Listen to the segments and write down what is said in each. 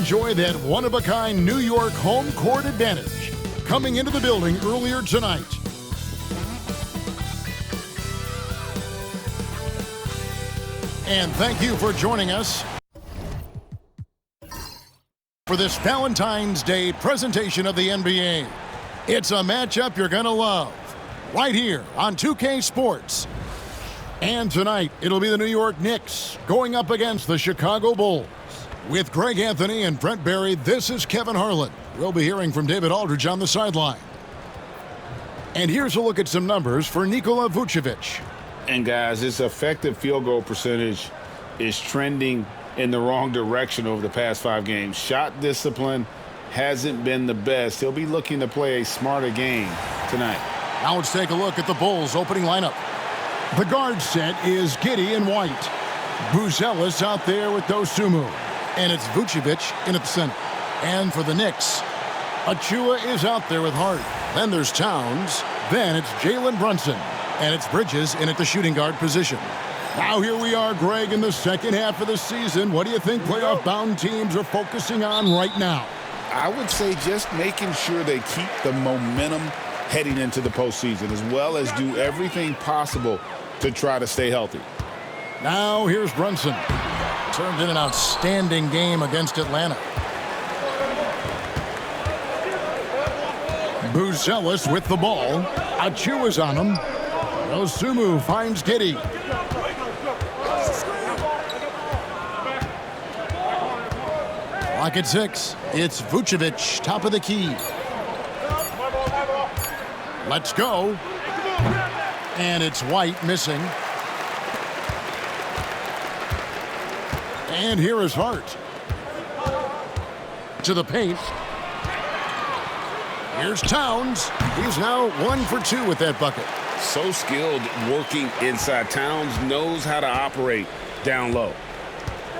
enjoy that one-of-a-kind New York home court advantage. Coming into the building earlier tonight. And thank you for joining us for this Valentine's Day presentation of the NBA. It's a matchup you're going to love right here on 2K Sports. And tonight, it'll be the New York Knicks going up against the Chicago Bulls. With Greg Anthony and Brent Barry, this is Kevin Harlan. We'll be hearing from David Aldridge on the sideline. And here's a look at some numbers for Nikola Vucevic. And guys, his effective field goal percentage is trending in the wrong direction over the past 5 games. Shot discipline hasn't been the best. He'll be looking to play a smarter game tonight. Now let's take a look at the Bulls' opening lineup. The guard set is Giddey and White. Buzelis out there with Dosunmu. And it's Vucevic in at the center. And for the Knicks, Achua is out there with Hart. Then there's Towns. Then it's Jalen Brunson. And it's Bridges in at the shooting guard position. Now here we are, Greg, in the second half of the season. What do you think playoff-bound teams are focusing on right now? I would say just making sure they keep the momentum heading into the postseason, as well as do everything possible to try to stay healthy. Now here's Brunson. Turned in an outstanding game against Atlanta. Buzelis with the ball. Achua's on him. Dosunmu finds Giddey. Clock at 6. It's Vucevic, top of the key. Let's go. And it's White missing. And here is Hart. To the paint. Here's Towns. He's now 1 for 2 with that bucket. So skilled working inside. Towns knows how to operate down low.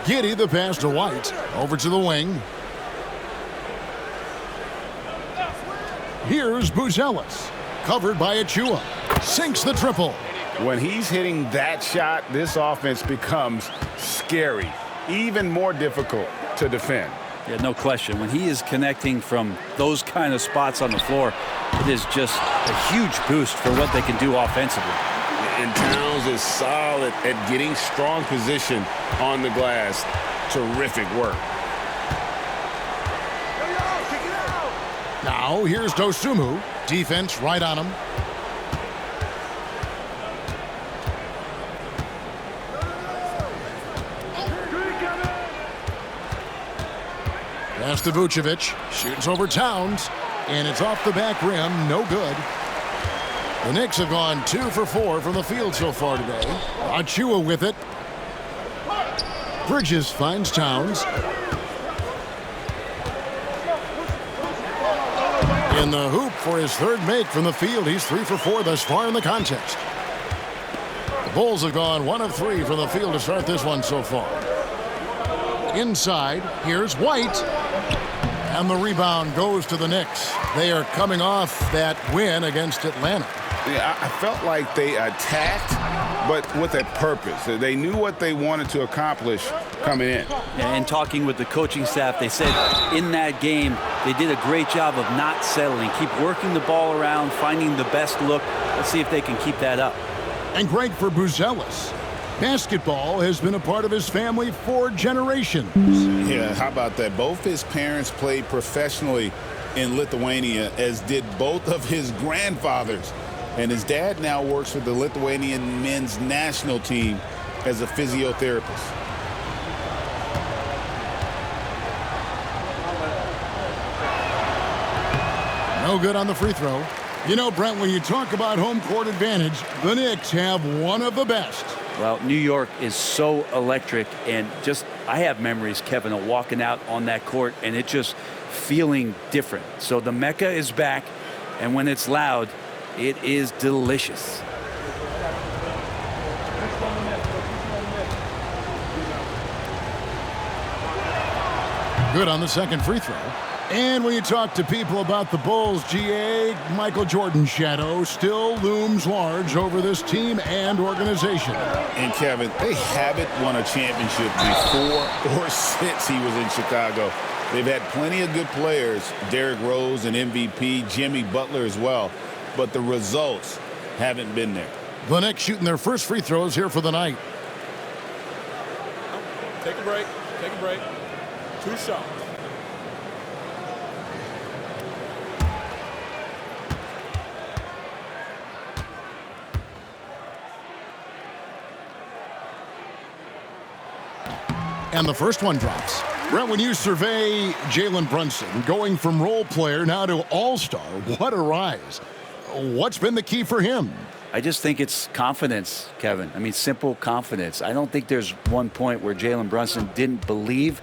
Giddey the pass to White. Over to the wing. Here's Buzelis. Covered by Achua. Sinks the triple. When he's hitting that shot, this offense becomes scary. Even more difficult to defend. Yeah, no question. When he is connecting from those kind of spots on the floor, it is just a huge boost for what they can do offensively. And Towns is solid at getting strong position on the glass. Terrific work. Now here's Dosunmu. Defense right on him. Pass to Vucevic. Shoots over Towns. And it's off the back rim. No good. The Knicks have gone 2 for 4 from the field so far today. Achua with it. Bridges finds Towns. In the hoop for his 3rd make from the field. He's 3 for 4 thus far in the contest. The Bulls have gone 1 of 3 from the field to start this one so far. Inside, here's White. And the rebound goes to the Knicks. They are coming off that win against Atlanta. Yeah, I felt like they attacked, but with a purpose. They knew what they wanted to accomplish coming in. Yeah, and talking with the coaching staff, they said in that game, they did a great job of not settling. Keep working the ball around, finding the best look. Let's see if they can keep that up. And great for Buzelis. Basketball has been a part of his family for generations. Yeah, how about that? Both his parents played professionally in Lithuania, as did both of his grandfathers. And his dad now works for the Lithuanian men's national team as a physiotherapist. No good on the free throw. You know, Brent, when you talk about home court advantage, the Knicks have one of the best. Well, New York is so electric, and just I have memories, Kevin, of walking out on that court and it just feeling different. So the Mecca is back, and when it's loud, it is delicious. Good on the second free throw. And when you talk to people about the Bulls, GA, Michael Jordan's shadow still looms large over this team and organization. And Kevin, they haven't won a championship before or since he was in Chicago. They've had plenty of good players, Derrick Rose and MVP, Jimmy Butler as well, but the results haven't been there. The Knicks shooting their first free throws here for the night. Take a break. Take a break. 2 shots. And the first one drops. Brent, when you survey Jalen Brunson, going from role player now to all-star, what a rise. What's been the key for him? I just think it's confidence, Kevin. I mean, simple confidence. I don't think there's one point where Jalen Brunson didn't believe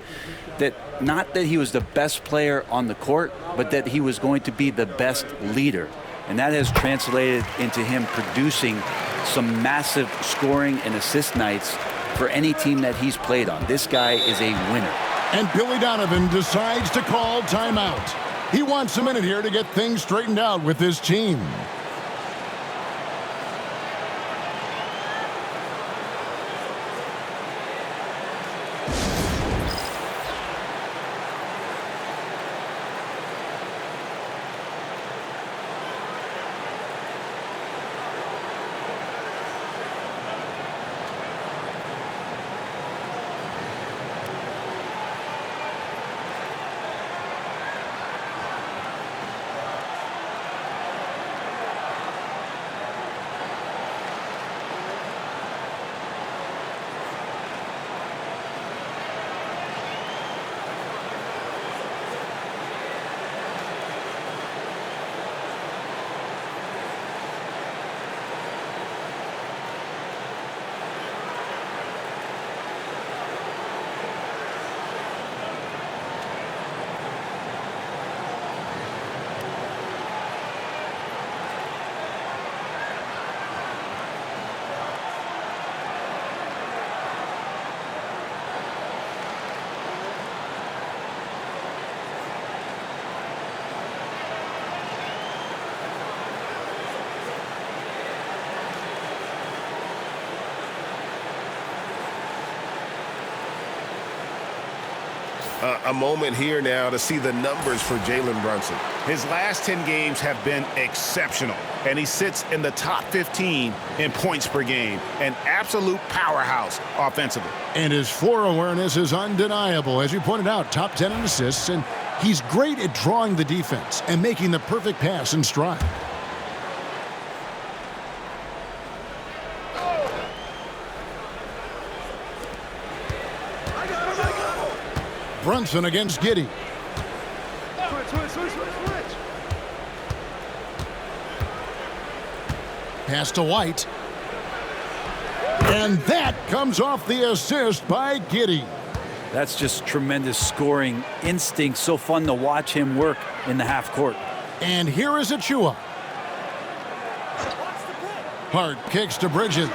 that, not that he was the best player on the court, but that he was going to be the best leader. And that has translated into him producing some massive scoring and assist nights for any team that he's played on. This guy is a winner. And Billy Donovan decides to call timeout. He wants a minute here to get things straightened out with his team. A moment here now to see the numbers for Jalen Brunson. His last 10 games have been exceptional, and he sits in the top 15 in points per game. An absolute powerhouse offensively. And his floor awareness is undeniable. As you pointed out, top 10 in assists, and he's great at drawing the defense and making the perfect pass in stride. Brunson against Giddey. Pass to White. And that comes off the assist by Giddey. That's just tremendous scoring instinct. So fun to watch him work in the half court. And here is Achua. Hart kicks to Bridges.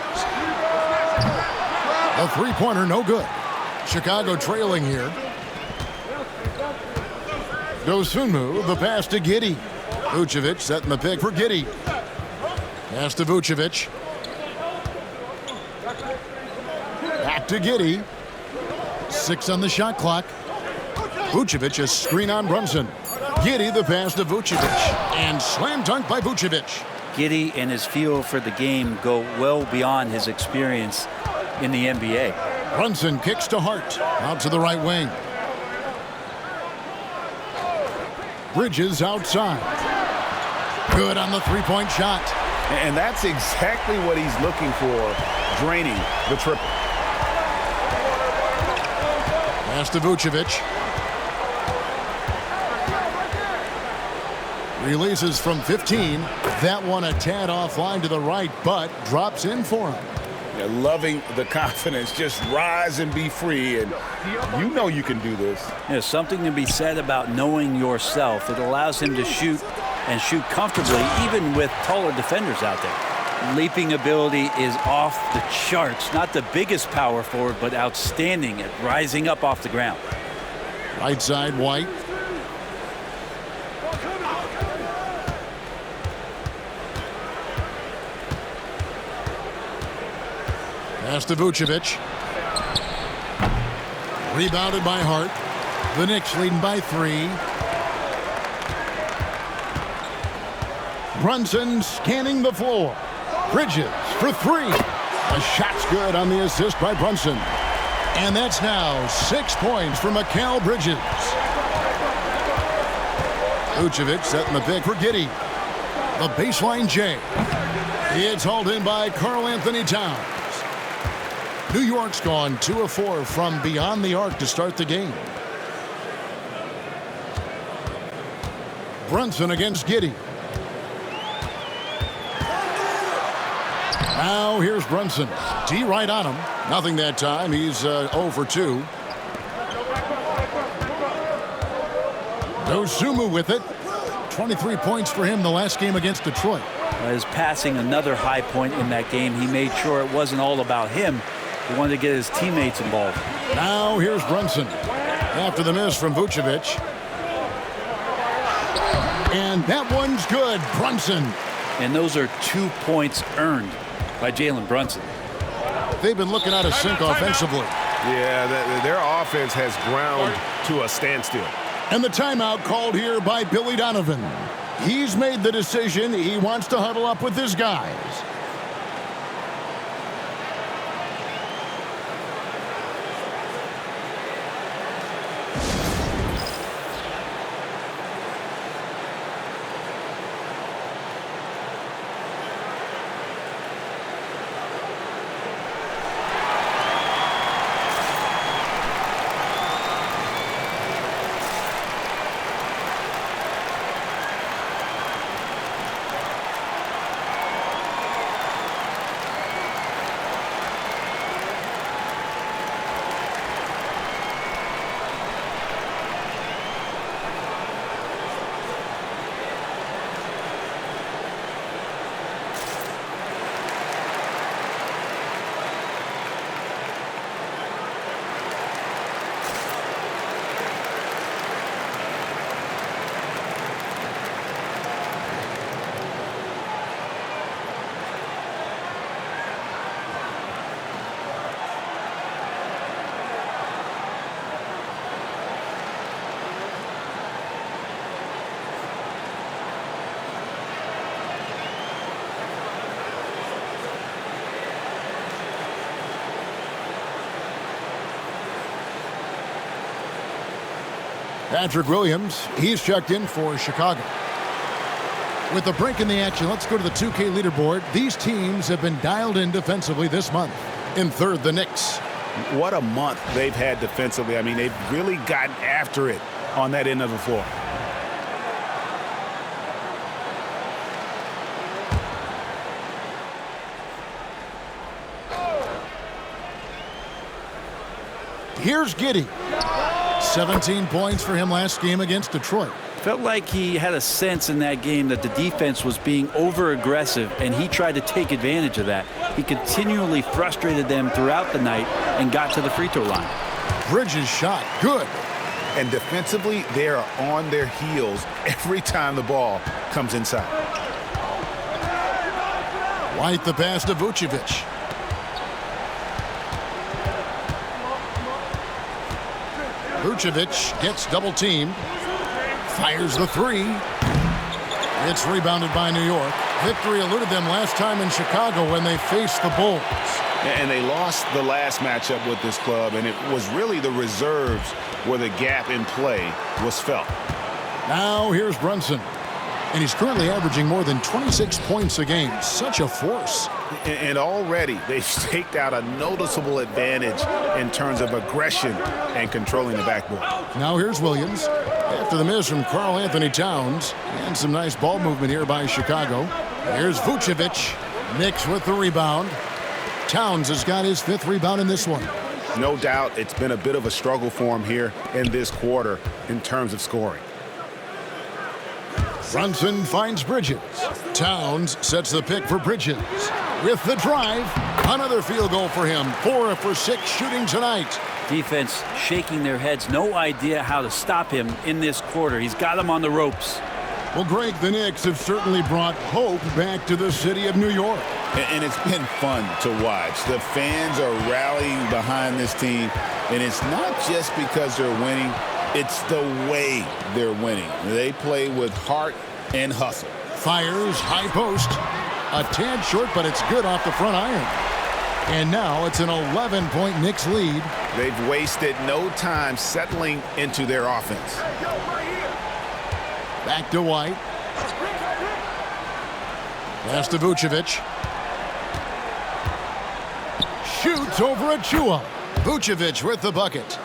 A three-pointer, no good. Chicago trailing here. Dosunmu, the pass to Giddey. Vucevic setting the pick for Giddey. Pass to Vucevic. Back to Giddey. 6 on the shot clock. Vucevic, a screen on Brunson. Giddey, the pass to Vucevic. And slam dunk by Vucevic. Giddey and his feel for the game go well beyond his experience in the NBA. Brunson kicks to Hart. Out to the right wing. Bridges outside. Good on the three-point shot. And that's exactly what he's looking for, draining the triple. Pass to Vucevic. Releases from 15. That one a tad offline to the right, but drops in for him. Yeah, loving the confidence. Just rise and be free, and you know you can do this. There's something to be said about knowing yourself. It allows him to shoot and shoot comfortably, even with taller defenders out there. Leaping ability is off the charts. Not the biggest power forward, but outstanding at rising up off the ground. Right side, White. Pass to Vucevic. Rebounded by Hart. The Knicks leading by 3. Brunson scanning the floor. Bridges for 3. The shot's good on the assist by Brunson. And that's now 6 points for Mikal Bridges. Vucevic setting the pick for Giddey. The baseline J. It's hauled in by Karl-Anthony Towns. New York's gone 2 of 4 from beyond the arc to start the game. Brunson against Giddey. Now here's Brunson. D right on him. Nothing that time. He's 0 for 2. Dosunmu with it. 23 points for him the last game against Detroit. His passing, another high point in that game. He made sure it wasn't all about him. He wanted to get his teammates involved. Now here's Brunson. After the miss from Vucevic. And that one's good. Brunson. And those are 2 points earned by Jalen Brunson. They've been looking out of sync offensively. Yeah, their offense has ground to a standstill. And the timeout called here by Billy Donovan. He's made the decision. He wants to huddle up with his guys. Patrick Williams, he's checked in for Chicago. With the break in the action, let's go to the 2K leaderboard. These teams have been dialed in defensively this month. In third, the Knicks. What a month they've had defensively. I mean, they've really gotten after it on that end of the floor. Here's Giddey. 17 points for him last game against Detroit. Felt like he had a sense in that game that the defense was being over-aggressive, and he tried to take advantage of that. He continually frustrated them throughout the night and got to the free throw line. Bridges shot, good. And defensively, they are on their heels every time the ball comes inside. White the pass to Vucevic. Vucevic gets double teamed. Fires the 3. It's rebounded by New York. Victory eluded them last time in Chicago when they faced the Bulls. And they lost the last matchup with this club, and it was really the reserves where the gap in play was felt. Now here's Brunson. And he's currently averaging more than 26 points a game. Such a force. And already they've staked out a noticeable advantage in terms of aggression and controlling the backboard. Now here's Williams. After the miss from Karl-Anthony Towns. And some nice ball movement here by Chicago. Here's Vucevic. Knicks with the rebound. Towns has got his 5th rebound in this one. No doubt it's been a bit of a struggle for him here in this quarter in terms of scoring. Brunson finds Bridges. Towns sets the pick for Bridges. With the drive, another field goal for him. 4 for 6 shooting tonight. Defense shaking their heads. No idea how to stop him in this quarter. He's got him on the ropes. Well, Greg, the Knicks have certainly brought hope back to the city of New York. And it's been fun to watch. The fans are rallying behind this team. And it's not just because they're winning. It's the way they're winning. They play with heart and hustle. Fires, high post. A tad short, but it's good off the front iron. And now it's an 11-point Knicks lead. They've wasted no time settling into their offense. Back to White. Pass to Vucevic. Shoots over Achua. Vucevic with the bucket.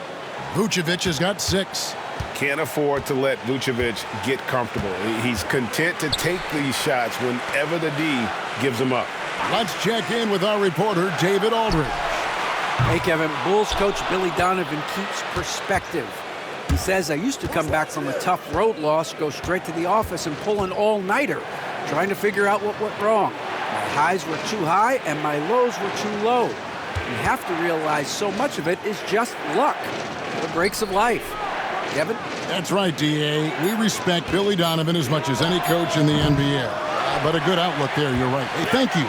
Vucevic has got 6. Can't afford to let Vucevic get comfortable. He's content to take these shots whenever the D gives them up. Let's check in with our reporter, David Aldridge. Hey, Kevin. Bulls coach Billy Donovan keeps perspective. He says, I used to come back from a tough road loss, go straight to the office and pull an all-nighter, trying to figure out what went wrong. My highs were too high and my lows were too low. You have to realize so much of it is just luck. The breaks of life. Kevin? That's right, D.A. We respect Billy Donovan as much as any coach in the NBA. But a good outlook there, you're right. Hey, thank you.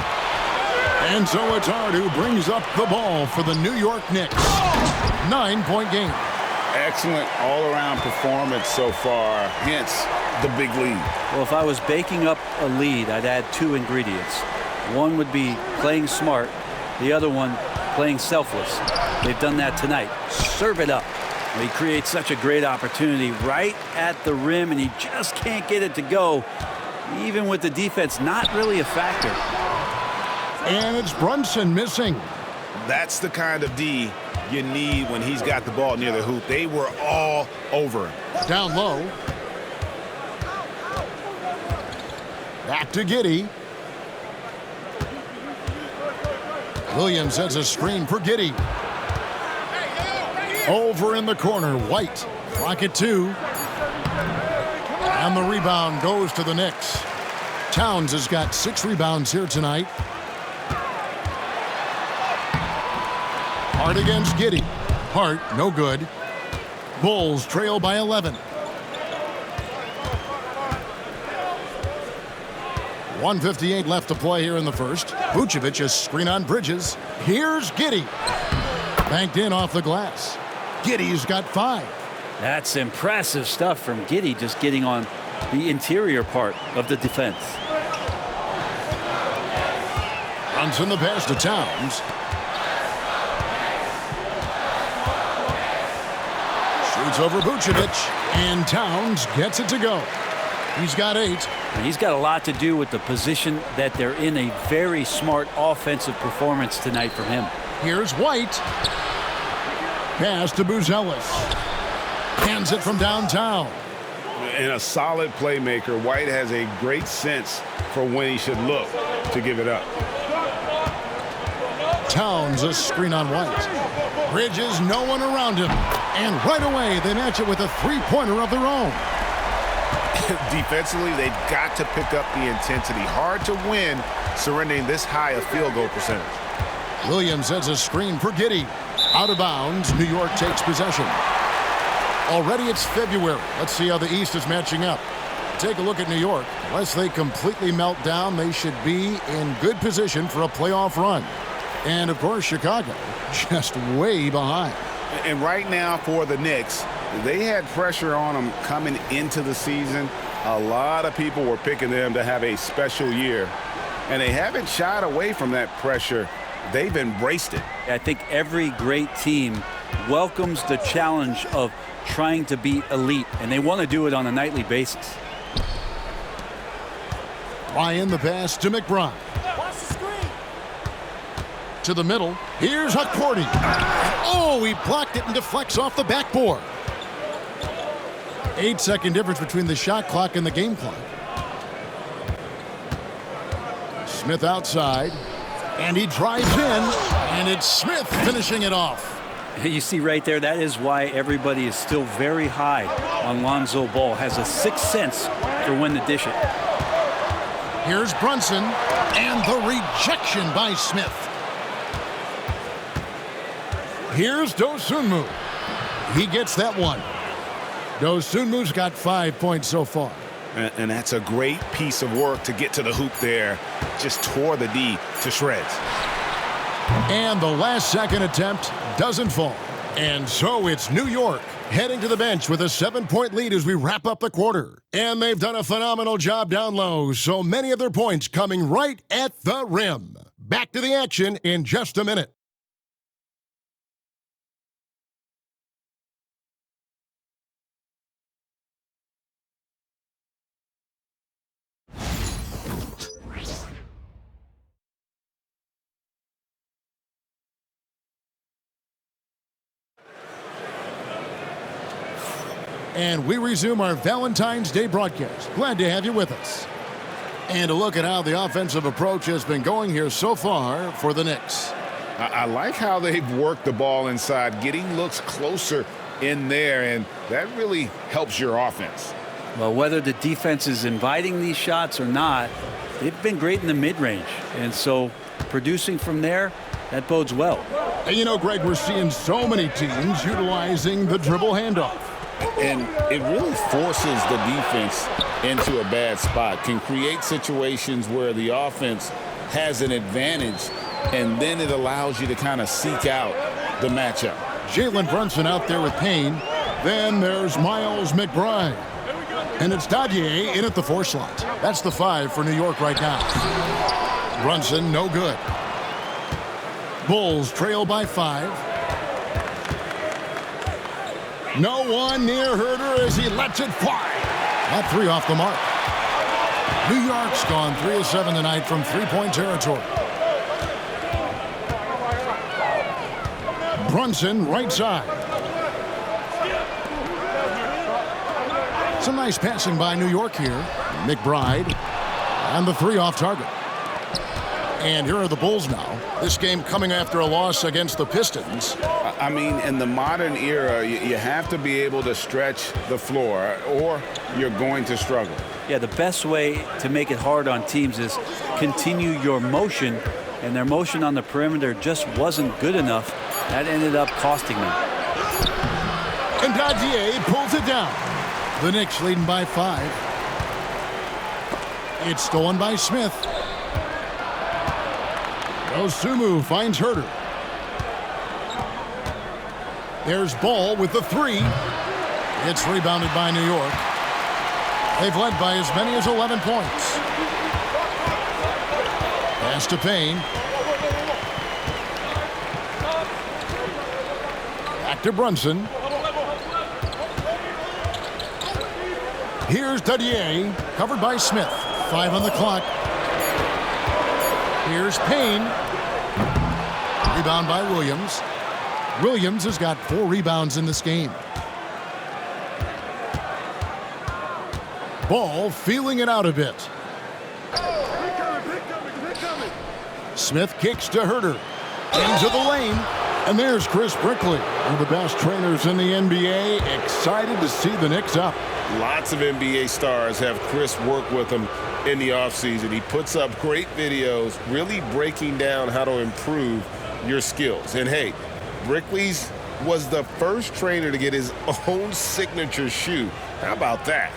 And so it's Hart who brings up the ball for the New York Knicks. 9-point game. Excellent all-around performance so far, hence the big lead. Well, if I was baking up a lead, I'd add 2 ingredients. One would be playing smart. The other one, playing selfless. They've done that tonight. Serve it up. He creates such a great opportunity right at the rim, and he just can't get it to go, even with the defense not really a factor. And it's Brunson missing. That's the kind of D you need when he's got the ball near the hoop. They were all over him. Down low. Back to Giddey. Williams has a screen for Giddey. Over in the corner, White. Clock at 2. And the rebound goes to the Knicks. Towns has got 6 rebounds here tonight. Hart against Giddey. Hart, no good. Bulls trail by 11. 1:58 left to play here in the first. Vucevic is screen on Bridges. Here's Giddey. Banked in off the glass. Giddey's got 5. That's impressive stuff from Giddey, just getting on the interior part of the defense. Brunson the pass to Towns. Shoots over Vucevic, and Towns gets it to go. He's got 8. He's got a lot to do with the position that they're in. A very smart offensive performance tonight from him. Here's White. Pass to Buzelis. Hands it from downtown. And a solid playmaker, White has a great sense for when he should look to give it up. Towns a screen on White. Bridges, no one around him. And right away, they match it with a 3-pointer of their own. Defensively, they've got to pick up the intensity. Hard to win surrendering this high a field goal percentage. Williams has a screen for Giddey. Out of bounds, New York takes possession. Already it's February. Let's see how the East is matching up. Take a look at New York. Unless they completely melt down, they should be in good position for a playoff run. And, of course, Chicago just way behind. And right now for the Knicks, they had pressure on them coming into the season. A lot of people were picking them to have a special year. And they haven't shied away from that pressure. They've embraced it. I think every great team welcomes the challenge of trying to be elite, and they want to do it on a nightly basis. Ryan the pass to McBride. To the middle. Here's Hukporti. Oh, he blocked it and deflects off the backboard. 8-second difference between the shot clock and the game clock. Smith outside. And he drives in. And it's Smith finishing it off. You see right there, that is why everybody is still very high on Lonzo Ball. Has a sixth sense for when to dish it. Here's Brunson. And the rejection by Smith. Here's Dosunmu. He gets that one. Dosunmu's got 5 points so far. And that's a great piece of work to get to the hoop there. Just tore the D to shreds. And the last second attempt doesn't fall. And so it's New York Heading to the bench with a 7-point lead as we wrap up the quarter. And they've done a phenomenal job down low, so many of their points coming right at the rim. Back to the action in just a minute. And we resume our Valentine's Day broadcast. Glad to have you with us. And a look at how the offensive approach has been going here so far for the Knicks. I like how they've worked the ball inside, getting looks closer in there, and that really helps your offense. Well, whether the defense is inviting these shots or not, they've been great in the mid-range. And so producing from there, that bodes well. And you know, Greg, we're seeing so many teams utilizing the dribble handoff. And it really forces the defense into a bad spot, can create situations where the offense has an advantage, and then it allows you to kind of seek out the matchup. Jalen Brunson out there with Payne. Then there's Miles McBride. And it's Dadier in at the 4 slot. That's the 5 for New York right now. Brunson, no good. Bulls trail by 5. No one near Herder as he lets it fly. That 3 off the mark. New York's gone 3 of 7 tonight from 3-point territory. Brunson, right side. Some nice passing by New York here. McBride, and the 3 off target. And here are the Bulls now. This game coming after a loss against the Pistons. I mean, in the modern era, you have to be able to stretch the floor, or you're going to struggle. Yeah, the best way to make it hard on teams is continue your motion, and their motion on the perimeter just wasn't good enough. That ended up costing them. And Dadier pulls it down. The Knicks leading by 5. It's stolen by Smith. Osumu finds Herder. There's Ball with the 3. It's rebounded by New York. They've led by as many as 11 points. Pass to Payne. Back to Brunson. Here's Dadier, covered by Smith. 5 on the clock. Here's Payne. Rebound by Williams. Williams has got 4 rebounds in this game. Ball feeling it out a bit. Smith kicks to Herder. Into the lane. And there's Chris Brickley, one of the best trainers in the NBA. Excited to see the Knicks up. Lots of NBA stars have Chris work with them in the offseason. He puts up great videos, really breaking down how to improve your skills. And hey, Brickley's was the first trainer to get his own signature shoe. How about that?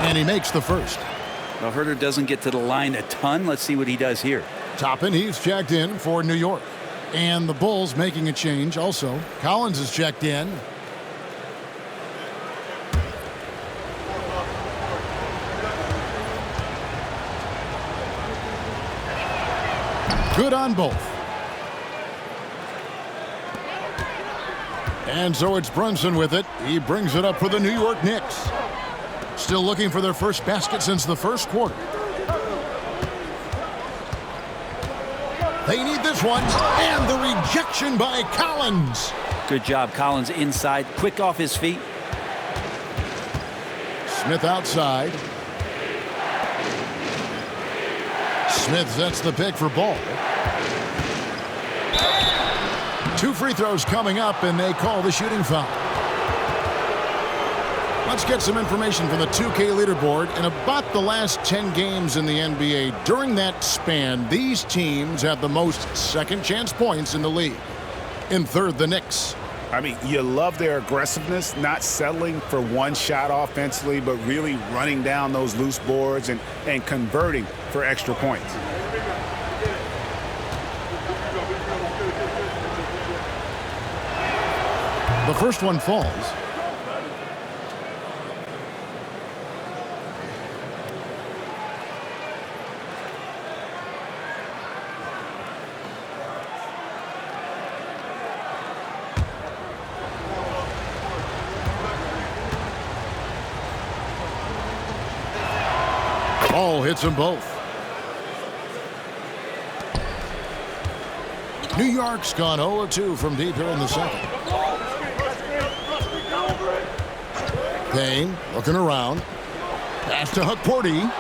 And he makes the first. Well, Herder doesn't get to the line a ton. Let's see what he does here. Toppin, he's checked in for New York. And the Bulls making a change also. Collins is checked in. Good on both. And so it's Brunson with it. He brings it up for the New York Knicks. Still looking for their first basket since the first quarter. They need this one. And the rejection by Collins. Good job, Collins inside, quick off his feet. Smith outside. Smith sets the pick for Ball. 2 free throws coming up, and they call the shooting foul. Let's get some information from the 2K leaderboard. In about the last 10 games in the NBA, during that span, these teams have the most second chance points in the league. In third, the Knicks. I mean, you love their aggressiveness, not settling for one shot offensively, but really running down those loose boards and converting for extra points. The first one falls. Ball hits them both. New York's gone 0-2 from deep here in the second. Payne looking around. Pass to Hukporti.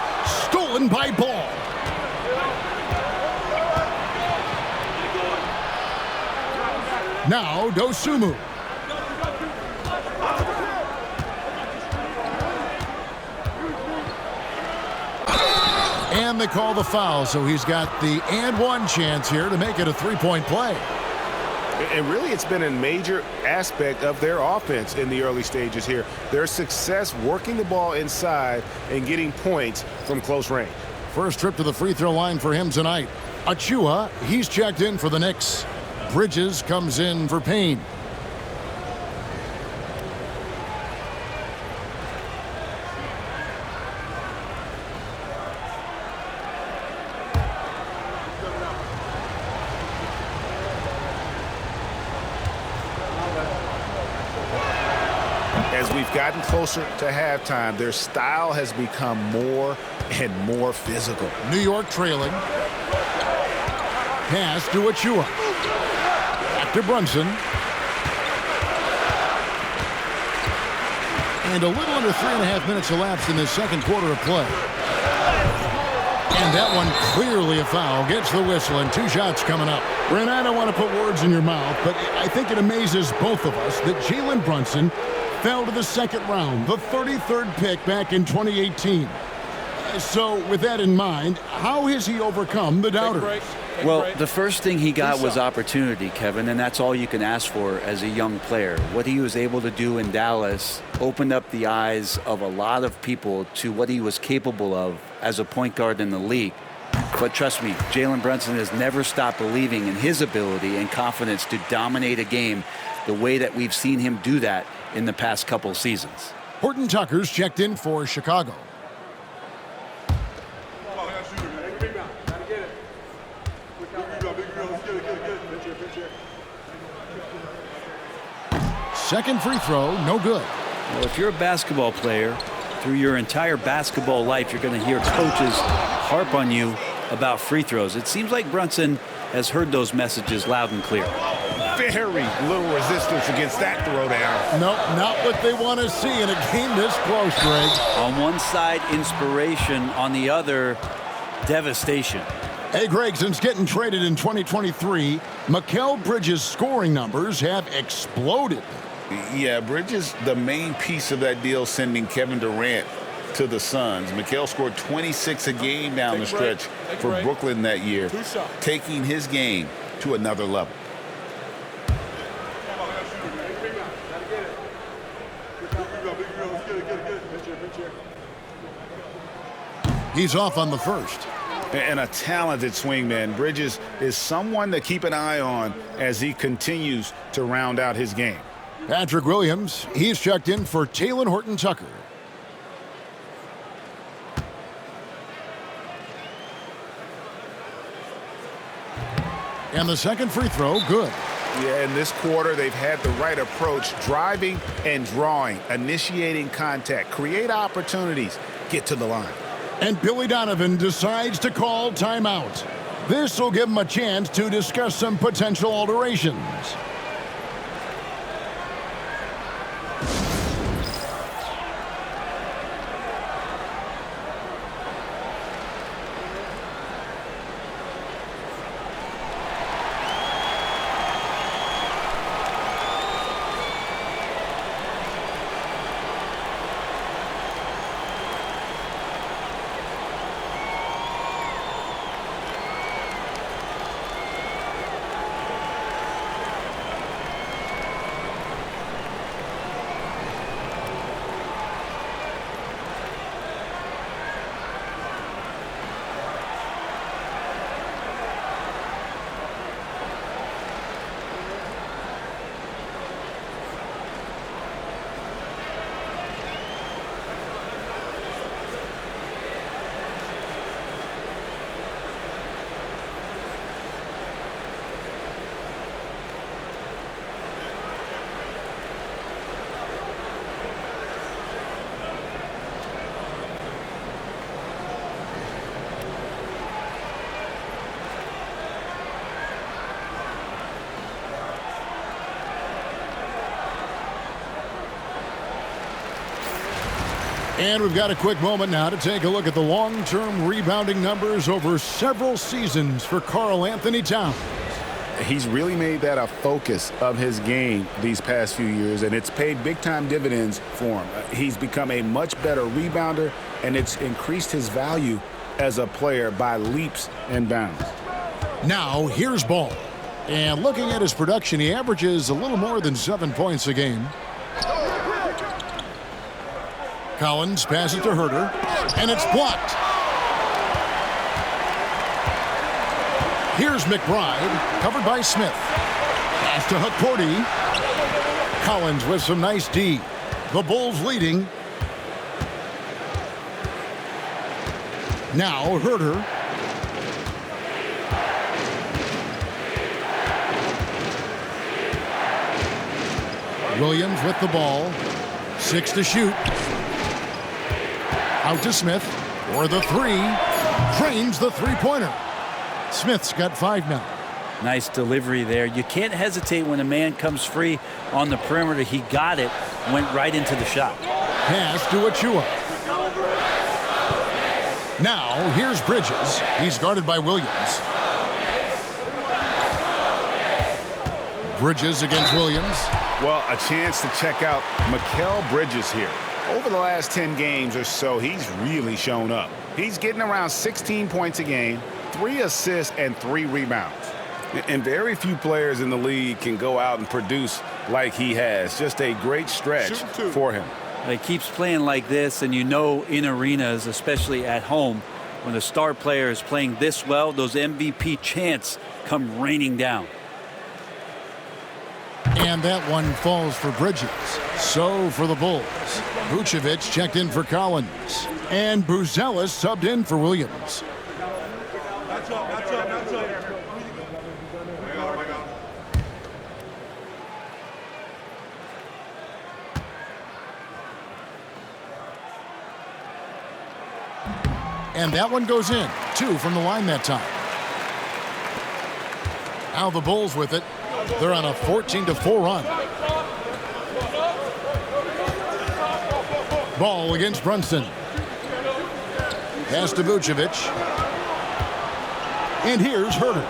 Stolen by Ball. Now Dosunmu. And they call the foul, so he's got the and one chance here to make it a three-point play. And really, it's been a major aspect of their offense in the early stages here. Their success working the ball inside and getting points from close range. First trip to the free throw line for him tonight. Achua, he's checked in for the Knicks. Bridges comes in for Payne. As we've gotten closer to halftime, their style has become more and more physical. New York trailing. Pass to Achua. Back to Brunson. And a little under 3.5 minutes elapsed in this second quarter of play. And that one clearly a foul. Gets the whistle and 2 shots coming up. Brent, I don't want to put words in your mouth, but I think it amazes both of us that Jalen Brunson fell to the second round, the 33rd pick back in 2018. So with that in mind, how has he overcome the doubters? Well, the first thing he got was opportunity, Kevin, and that's all you can ask for as a young player. What he was able to do in Dallas opened up the eyes of a lot of people to what he was capable of as a point guard in the league. But trust me, Jalen Brunson has never stopped believing in his ability and confidence to dominate a game the way that we've seen him do that in the past couple seasons. Horton Tucker's checked in for Chicago. Second free throw, no good. Well, if you're a basketball player, through your entire basketball life, you're going to hear coaches harp on you about free throws. It seems like Brunson has heard those messages loud and clear. Very little resistance against that throwdown. Nope, not what they want to see in a game this close, Greg. On one side, inspiration. On the other, devastation. Hey, Greg, since getting traded in 2023, Mikal Bridges' scoring numbers have exploded. Yeah, Bridges, the main piece of that deal, sending Kevin Durant to the Suns. Mikal scored 26 a game down the stretch for Brooklyn that year, taking his game to another level. He's off on the first. And a talented swingman. Bridges is someone to keep an eye on as he continues to round out his game. Patrick Williams, he's checked in for Talen Horton Tucker. And the second free throw, good. Yeah, in this quarter, they've had the right approach, driving and drawing, initiating contact, create opportunities, get to the line. And Billy Donovan decides to call timeout. This will give him a chance to discuss some potential alterations. And we've got a quick moment now to take a look at the long-term rebounding numbers over several seasons for Karl Anthony Towns. He's really made that a focus of his game these past few years, and it's paid big-time dividends for him. He's become a much better rebounder, and it's increased his value as a player by leaps and bounds. Now, here's Ball. And looking at his production, he averages a little more than 7 points a game. Collins passes to Herter, and it's blocked. Here's McBride, covered by Smith. Pass to Hukporti. Collins with some nice D. The Bulls leading. Now Herter. Williams with the ball. 6 to shoot. Out to Smith for the three. Drains the three-pointer. Smith's got 5 now. Nice delivery there. You can't hesitate when a man comes free on the perimeter. He got it, went right into the shot. Pass to Achua. Now, here's Bridges. He's guarded by Williams. Bridges against Williams. Well, a chance to check out Mikal Bridges here. Over the last 10 games or so, he's really shown up. He's getting around 16 points a game, 3 assists, and 3 rebounds. And very few players in the league can go out and produce like he has. Just a great stretch for him. He keeps playing like this, and you know in arenas, especially at home, when the star player is playing this well, those MVP chants come raining down. And that one falls for Bridges. So for the Bulls, Vucevic checked in for Collins. And Buzelis subbed in for Williams. And that one goes in. 2 from the line that time. Now the Bulls with it. They're on a 14-4 run. Ball against Brunson. Pass to Vucevic. And here's Herter.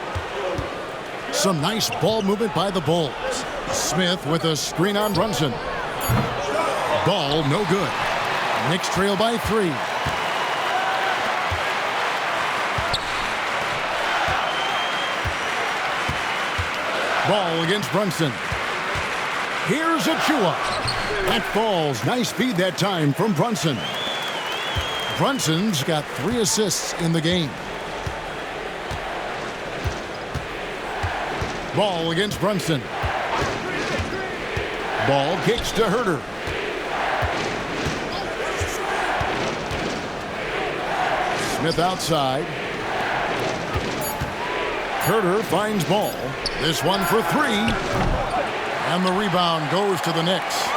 Some nice ball movement by the Bulls. Smith with a screen on Brunson. Ball no good. Knicks trail by 3. Ball against Brunson. Here's Achua. That falls. Nice feed that time from Brunson. Brunson's got 3 assists in the game. Ball against Brunson. Ball kicks to Herter. Smith outside. Herter finds Ball. This one for 3. And the rebound goes to the Knicks.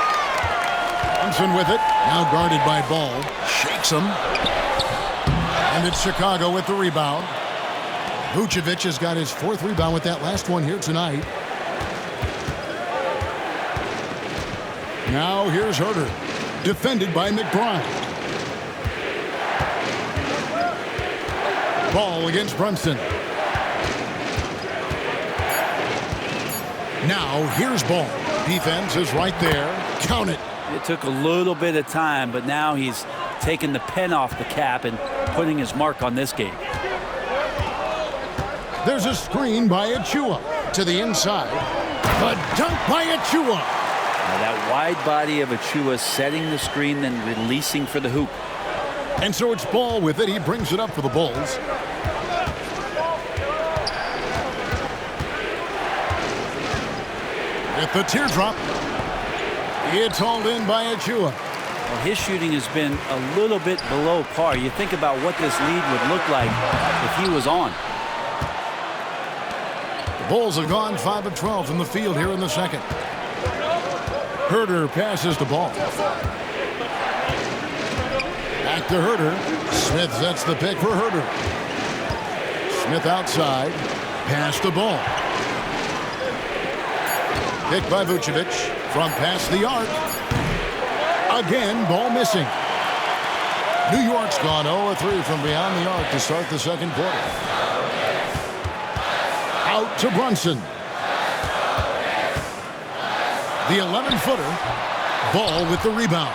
Brunson with it. Now guarded by Ball. Shakes him. And it's Chicago with the rebound. Vucevic has got his 4th rebound with that last one here tonight. Now here's Herter. Defended by McBride. Ball against Brunson. Now here's Ball. Defense is right there. Count it. It took a little bit of time, but now he's taking the pen off the cap and putting his mark on this game. There's a screen by Achua to the inside. A dunk by Achua. Now that wide body of Achua setting the screen, then releasing for the hoop. And so it's Ball with it. He brings it up for the Bulls. At the teardrop. It's hauled in by Achua. Well, his shooting has been a little bit below par. You think about what this lead would look like if he was on. The Bulls have gone 5 of 12 from the field here in the second. Herter passes the Ball. Back to Herter. Smith sets the pick for Herter. Smith outside. Pass the Ball. Pick by Vucevic from past the arc. Again, Ball missing. New York's gone 0-3 from beyond the arc to start the second quarter. Out to Brunson. The 11-footer. Ball with the rebound.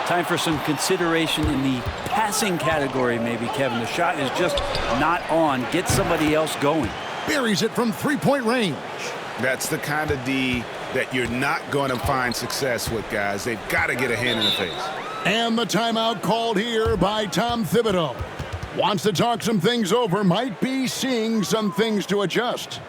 Time for some consideration in the passing category, maybe, Kevin. The shot is just not on. Get somebody else going. Buries it from three-point range. That's the kind of D that you're not going to find success with, guys. They've got to get a hand in the face. And the timeout called here by Tom Thibodeau. Wants to talk some things over. Might be seeing some things to adjust.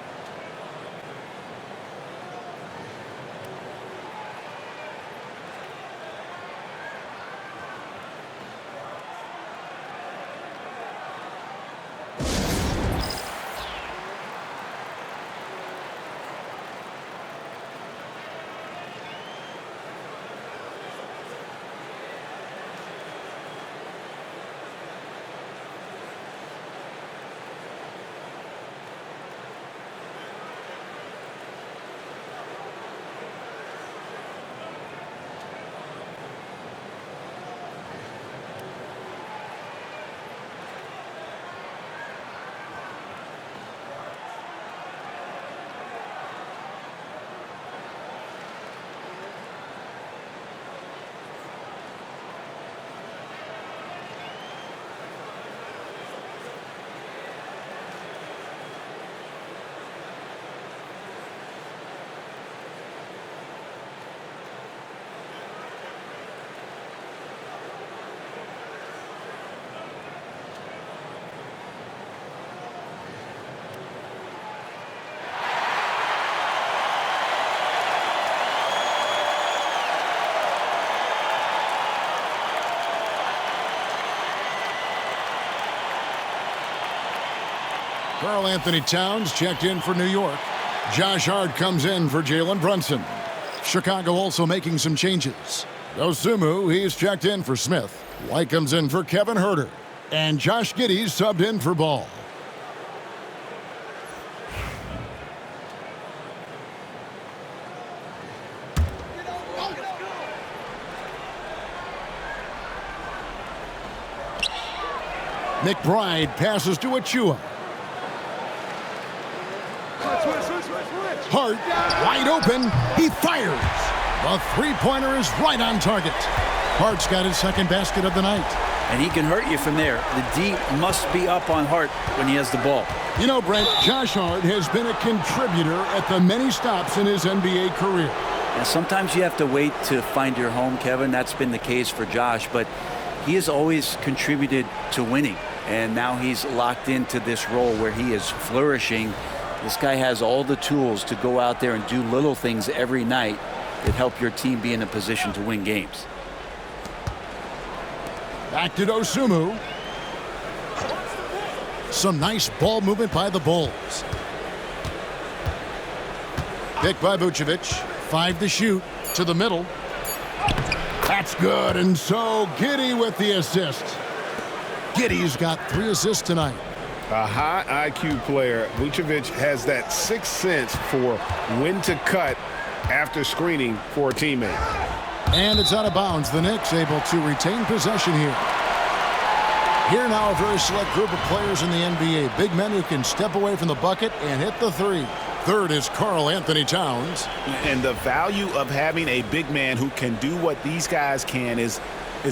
Karl Anthony Towns checked in for New York. Josh Hart comes in for Jalen Brunson. Chicago also making some changes. Dosunmu, he's checked in for Smith. White comes in for Kevin Huerter. And Josh Giddey's subbed in for Ball. McBride passes to Achua. Hart, wide open, he fires. The three-pointer is right on target. Hart's got his second basket of the night. And he can hurt you from there. The D must be up on Hart when he has the ball. You know, Brent, Josh Hart has been a contributor at the many stops in his NBA career. And sometimes you have to wait to find your home, Kevin. That's been the case for Josh, but he has always contributed to winning. And now he's locked into this role where he is flourishing. This guy has all the tools to go out there and do little things every night that help your team be in a position to win games. Back to Dosunmu. Some nice ball movement by the Bulls. Pick by Vucevic. 5 to shoot. To the middle. That's good. And so Giddey with the assist. Giddey's got 3 assists tonight. A high IQ player. Vucevic has that sixth sense for when to cut after screening for a teammate. And it's out of bounds. The Knicks able to retain possession here. Here now a very select group of players in the NBA. Big men who can step away from the bucket and hit the three. Third is Karl Anthony Towns. And the value of having a big man who can do what these guys can is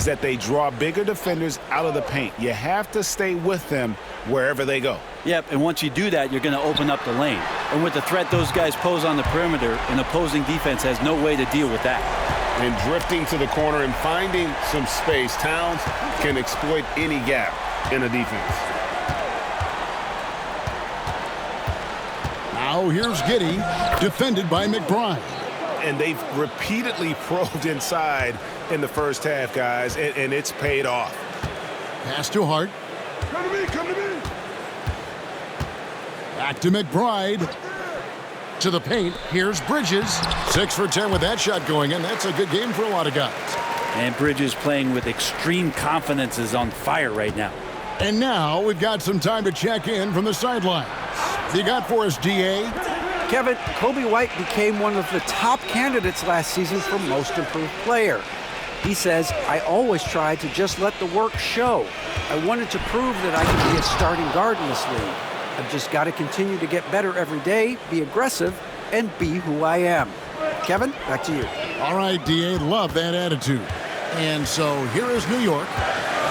that they draw bigger defenders out of the paint. You have to stay with them wherever they go. Yep, and once you do that, you're going to open up the lane. And with the threat those guys pose on the perimeter, an opposing defense has no way to deal with that. And drifting to the corner and finding some space, Towns can exploit any gap in a defense. Now here's Giddey, defended by McBride. And they've repeatedly probed inside in the first half, guys, and it's paid off. Pass to Hart. Come to me, come to me. Back to McBride. To the paint. Here's Bridges. 6 for 10 with that shot going in. That's a good game for a lot of guys. And Bridges playing with extreme confidence is on fire right now. And now we've got some time to check in from the sidelines. You got for us, D.A.? Kevin, Kobe White became one of the top candidates last season for Most Improved Player. He says, I always try to just let the work show. I wanted to prove that I can be a starting guard in this league. I've just got to continue to get better every day, be aggressive, and be who I am. Kevin, back to you. All right, D.A., love that attitude. And so here is New York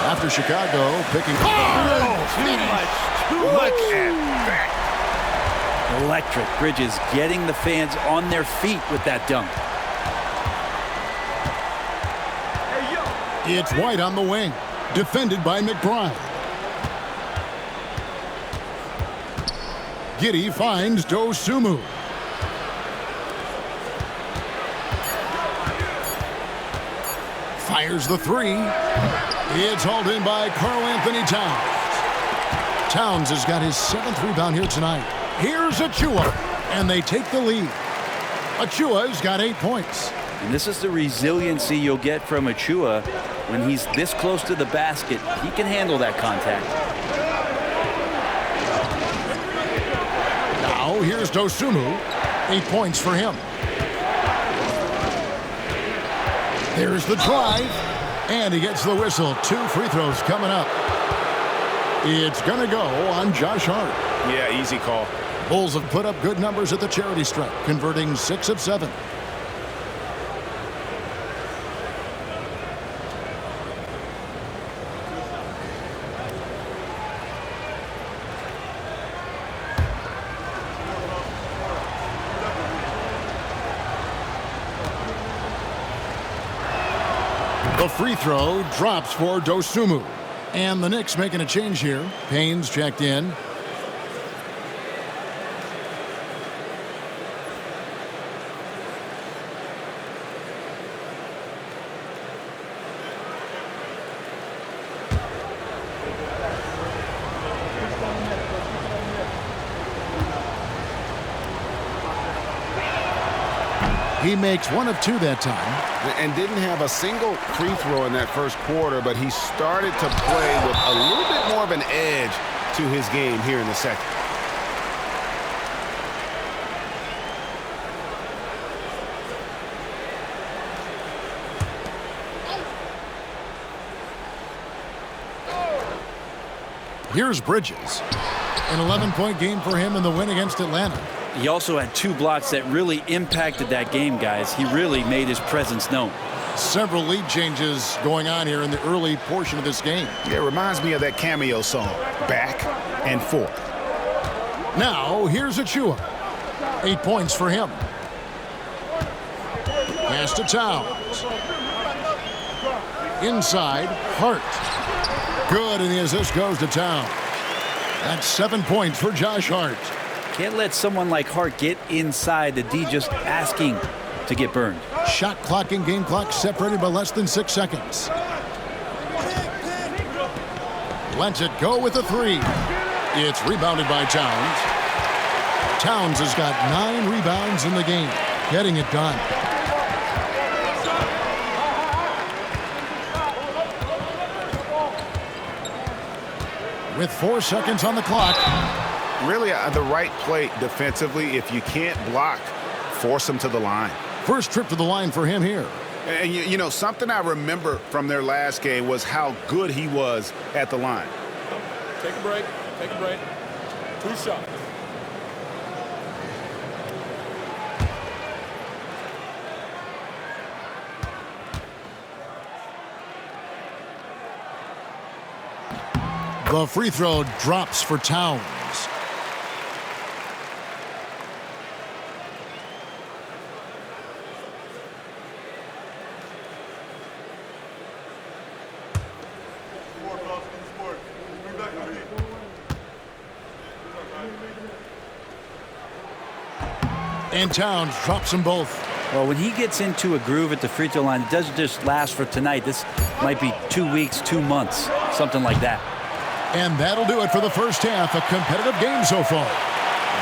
after Chicago picking up. Too much. Electric. Bridges getting the fans on their feet with that dunk. It's White on the wing, defended by McBride. Giddey finds Dosunmu. Fires the three. It's hauled in by Karl-Anthony Towns. Towns has got his 7th rebound here tonight. Here's Achua, and they take the lead. Achua's got 8 points. And this is the resiliency you'll get from Achua when he's this close to the basket. He can handle that contact. Now here's Dosunmu. 8 points for him. There's the drive, and he gets the whistle. 2 free throws coming up. It's going to go on Josh Hart. Yeah, easy call. Bulls have put up good numbers at the charity stripe, converting 6 of 7. The free throw drops for Dosunmu. And the Knicks making a change here. Payne's checked in. He makes 1 of 2 that time. And didn't have a single free throw in that first quarter, but he started to play with a little bit more of an edge to his game here in the second. Here's Bridges. An 11-point game for him in the win against Atlanta. He also had 2 blocks that really impacted that game, guys. He really made his presence known. Several lead changes going on here in the early portion of this game. Yeah, it reminds me of that Cameo song, Back and Forth. Now, here's Achua. 8 points for him. Pass to Towns. Inside, Hart. Good, and the assist goes to Towns. That's 7 points for Josh Hart. Can't let someone like Hart get inside the D just asking to get burned. Shot clock and game clock separated by less than 6 seconds. Lets it go with a 3. It's rebounded by Towns. Towns has got 9 rebounds in the game, getting it done. With 4 seconds on the clock. Really the right play defensively. If you can't block, force them to the line. First trip to the line for him here. And you know, something I remember from their last game was how good he was at the line. Take a break. Take a break. 2 shots. The free throw drops for Towns. And Towns drops them both. Well, when he gets into a groove at the free throw line, it doesn't just last for tonight. This might be 2 weeks, 2 months, something like that. And that'll do it for the first half. A competitive game so far.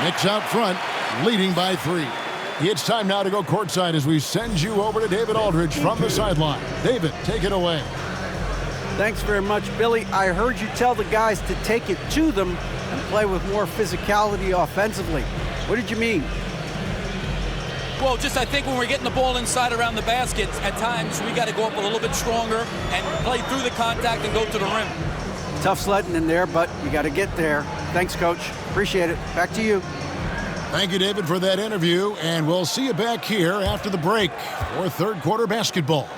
Knicks out front, leading by 3. It's time now to go courtside as we send you over to David Aldridge from the sideline. David, take it away. Thanks very much, Billy. I heard you tell the guys to take it to them and play with more physicality offensively. What did you mean? Well, just I think when we're getting the ball inside around the basket, at times we got to go up a little bit stronger and play through the contact and go to the rim. Tough sledding in there, but you got to get there. Thanks, Coach. Appreciate it. Back to you. Thank you, David, for that interview, and we'll see you back here after the break for third quarter basketball.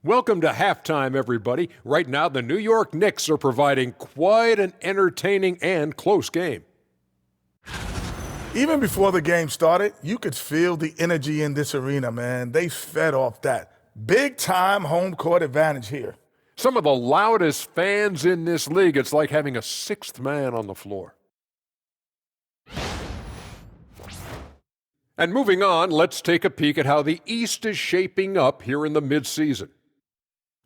Welcome to halftime, everybody. Right now, the New York Knicks are providing quite an entertaining and close game. Even before the game started, you could feel the energy in this arena, man. They fed off that. Big-time home court advantage here. Some of the loudest fans in this league. It's like having a sixth man on the floor. And moving on, let's take a peek at how the East is shaping up here in the midseason.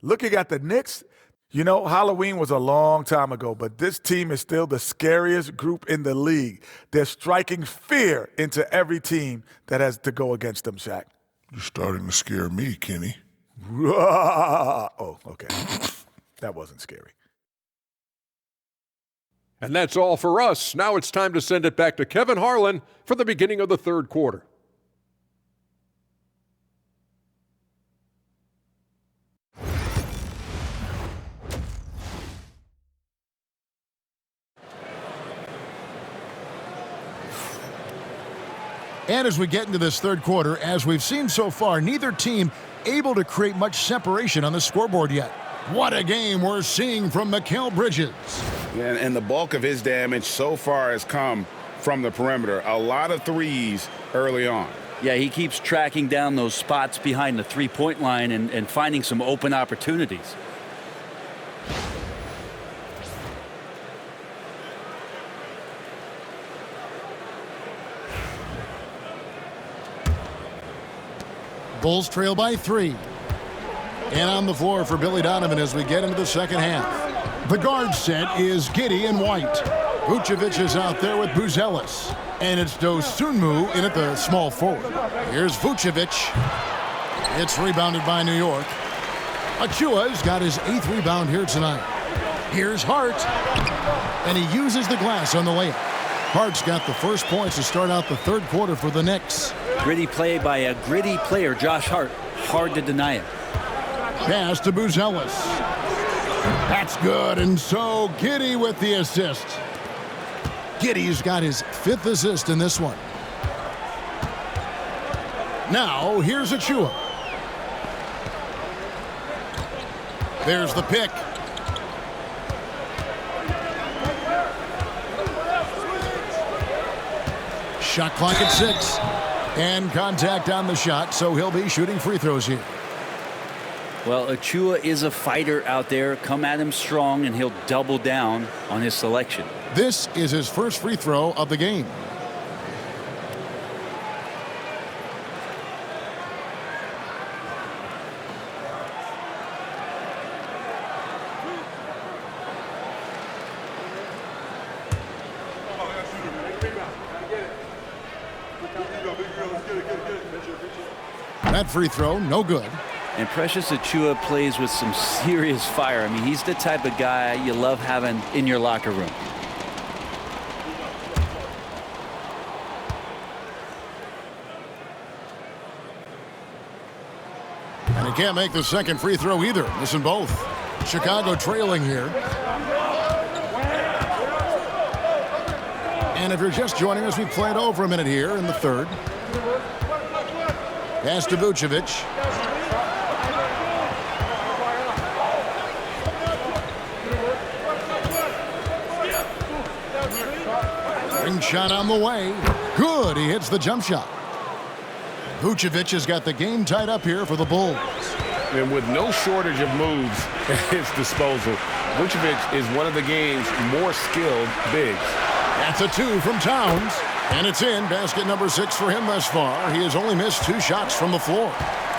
Looking at the Knicks, you know, Halloween was a long time ago, but this team is still the scariest group in the league. They're striking fear into every team that has to go against them, Shaq. You're starting to scare me, Kenny. Oh, okay. That wasn't scary. And that's all for us. Now it's time to send it back to Kevin Harlan for the beginning of the third quarter. And as we get into this third quarter, as we've seen so far, neither team able to create much separation on the scoreboard yet. What a game we're seeing from Mikal Bridges. And the bulk of his damage so far has come from the perimeter. A lot of threes early on. Yeah, he keeps tracking down those spots behind the three-point line and finding some open opportunities. Bulls trail by 3. And on the floor for Billy Donovan as we get into the second half. The guard set is Giddey and White. Vucevic is out there with Buzelis. And it's Dosunmu in at the small forward. Here's Vucevic. It's rebounded by New York. Achua's got his 8th rebound here tonight. Here's Hart. And he uses the glass on the layup. Hart's got the first points to start out the third quarter for the Knicks. Gritty play by a gritty player, Josh Hart. Hard to deny it. Pass to Buzelis. That's good, and so Giddey with the assist. Giddey's got his 5th assist in this one. Now, here's Achua. There's the pick. Shot clock at 6. And contact on the shot, so he'll be shooting free throws here. Well, Achua is a fighter out there. Come at him strong, and he'll double down on his selection. This is his first free throw of the game. That free throw, no good. And Precious Achua plays with some serious fire. I mean, he's the type of guy you love having in your locker room. And he can't make the second free throw either. Listen both. Chicago trailing here. And if you're just joining us, we played over a minute here in the third. Pass to Vucevic. Ring shot on the way. Good. He hits the jump shot. Vucevic has got the game tied up here for the Bulls. And with no shortage of moves at his disposal, Vucevic is one of the game's more skilled bigs. That's a 2 from Towns. And it's in. Basket number 6 for him thus far. He has only missed 2 shots from the floor.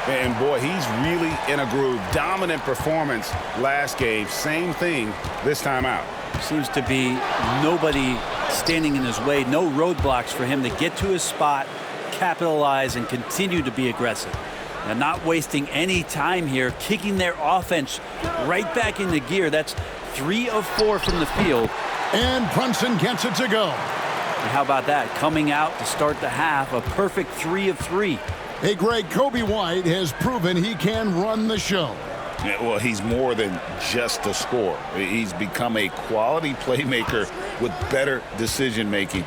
And boy, he's really in a groove. Dominant performance last game. Same thing this time out. Seems to be nobody standing in his way. No roadblocks for him to get to his spot, capitalize, and continue to be aggressive. And not wasting any time here, kicking their offense right back into gear. That's 3 of 4 from the field. And Brunson gets it to go. And how about that? Coming out to start the half, a perfect 3 of 3. Hey, Greg, Kobe White has proven he can run the show. Yeah, well, he's more than just a scorer. He's become a quality playmaker with better decision-making.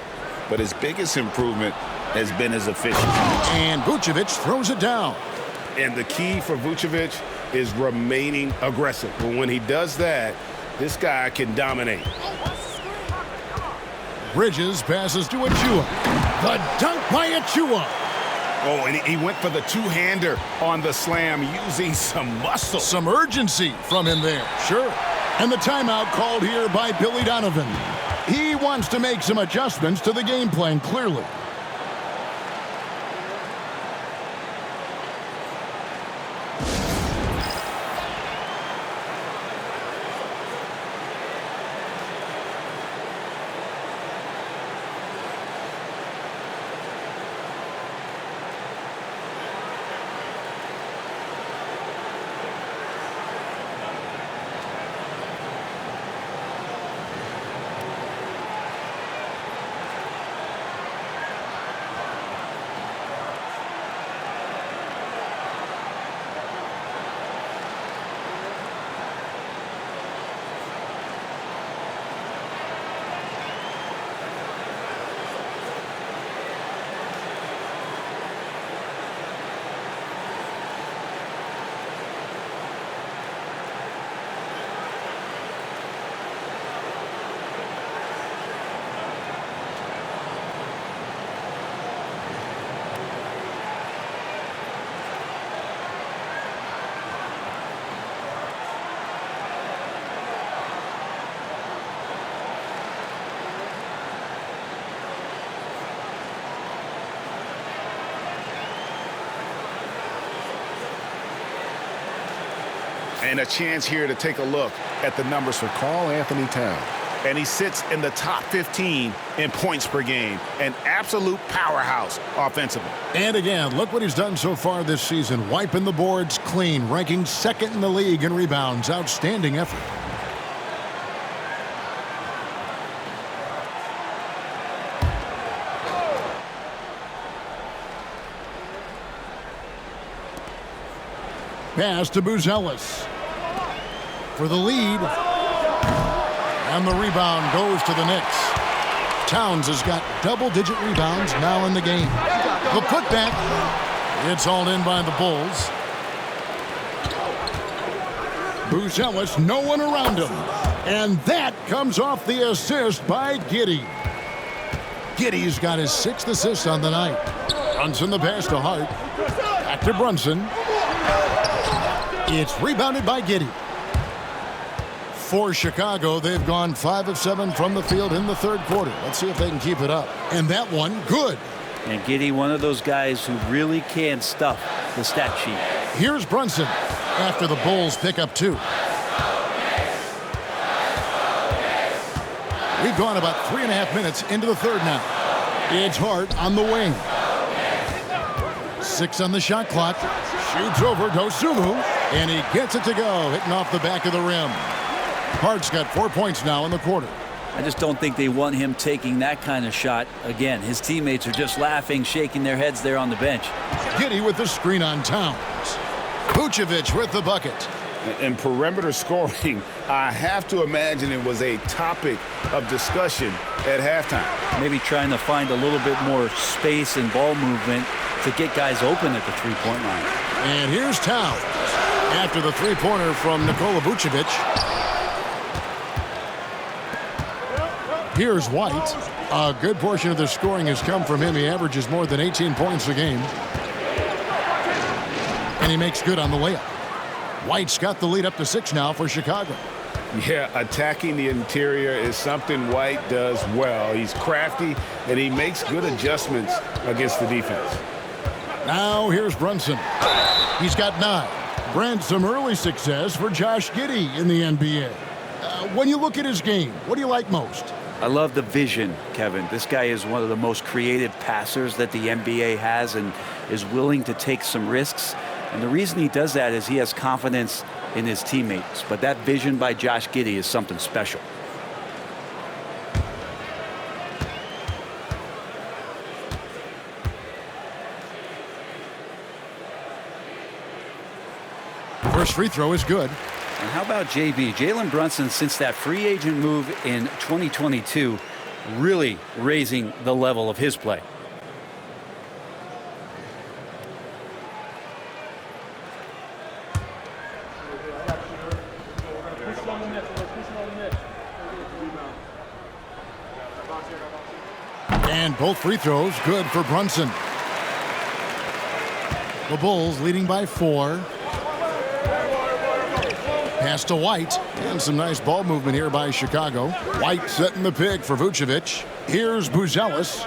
But his biggest improvement has been his efficiency. And Vucevic throws it down. And the key for Vucevic is remaining aggressive. But when he does that, this guy can dominate. Bridges passes to Achua. The dunk by Achua. Oh, and he went for the two-hander on the slam, using some muscle. Some urgency from him there. Sure. And the timeout called here by Billy Donovan. He wants to make some adjustments to the game plan, clearly. And a chance here to take a look at the numbers for Karl-Anthony Towns. And he sits in the top 15 in points per game. An absolute powerhouse offensively. And again, look what he's done so far this season. Wiping the boards clean, ranking 2nd in the league in rebounds. Outstanding effort. Pass to Buzelis for the lead. And the rebound goes to the Knicks. Towns has got double-digit rebounds now in the game. The putback. It's hauled in by the Bulls. Buzelis, no one around him. And that comes off the assist by Giddey. Giddey's got his 6th assist on the night. Brunson the pass to Hart. Back to Brunson. It's rebounded by Giddey. For Chicago, they've gone 5 of 7 from the field in the 3rd quarter. Let's see if they can keep it up. And that one, good. And Giddey, one of those guys who really can stuff the stat sheet. Here's Brunson after the Bulls pick up 2. We've gone about 3.5 minutes into the 3rd now. It's Hart on the wing. 6 on the shot clock. Shoots over Dosunmu, and he gets it to go, hitting off the back of the rim. Hart's got 4 points now in the quarter. I just don't think they want him taking that kind of shot again. His teammates are just laughing, shaking their heads there on the bench. Giddey with the screen on Towns. Vucevic with the bucket. In perimeter scoring, I have to imagine it was a topic of discussion at halftime. Maybe trying to find a little bit more space and ball movement to get guys open at the three-point line. And here's Towns after the three-pointer from Nikola Vucevic. Here's White. A good portion of the scoring has come from him. He averages more than 18 points a game. And he makes good on the layup. White's got the lead up to 6 now for Chicago. Yeah, attacking the interior is something White does well. He's crafty, and he makes good adjustments against the defense. Now here's Brunson. He's got 9. Brent, some early success for Josh Giddey in the NBA. When you look at his game, what do you like most? I love the vision, Kevin. This guy is one of the most creative passers that the NBA has and is willing to take some risks. And the reason he does that is he has confidence in his teammates. But that vision by Josh Giddey is something special. First free throw is good. And how about JB? Jalen Brunson, since that free agent move in 2022, really raising the level of his play. And both free throws good for Brunson. The Bulls leading by 4. Pass to White, and some nice ball movement here by Chicago. White setting the pick for Vucevic. Here's Buzelis.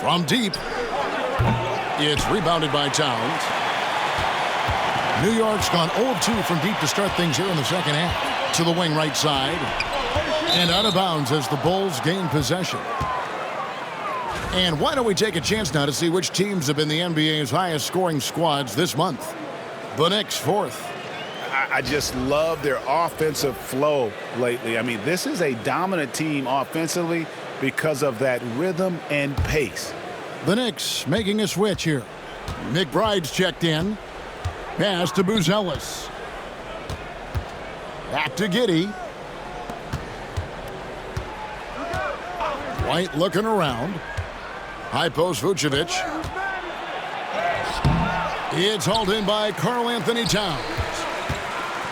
From deep. It's rebounded by Towns. New York's gone 0-2 from deep to start things here in the second half. To the wing right side. And out of bounds as the Bulls gain possession. And why don't we take a chance now to see which teams have been the NBA's highest scoring squads this month. The Knicks 4th. I just love their offensive flow lately. I mean, this is a dominant team offensively because of that rhythm and pace. The Knicks making a switch here. McBride's checked in. Pass to Buzelis. Back to Giddey. White looking around. High post Vucevic. It's hauled in by Karl Anthony Towns.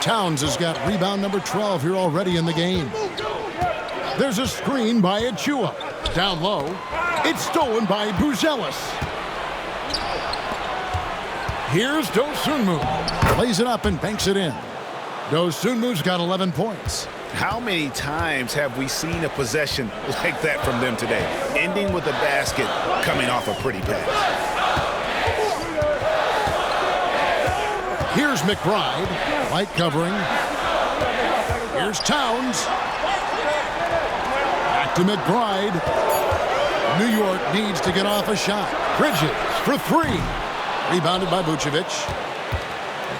Towns has got rebound number 12 here already in the game. There's a screen by Achua. Down low. It's stolen by Buzelis. Here's Dosunmu. Plays it up and banks it in. Dosunmu's got 11 points. How many times have we seen a possession like that from them today? Ending with a basket, coming off a pretty pass. Here's McBride. White covering. Here's Towns. Back to McBride. New York needs to get off a shot. Bridges for 3. Rebounded by Vucevic.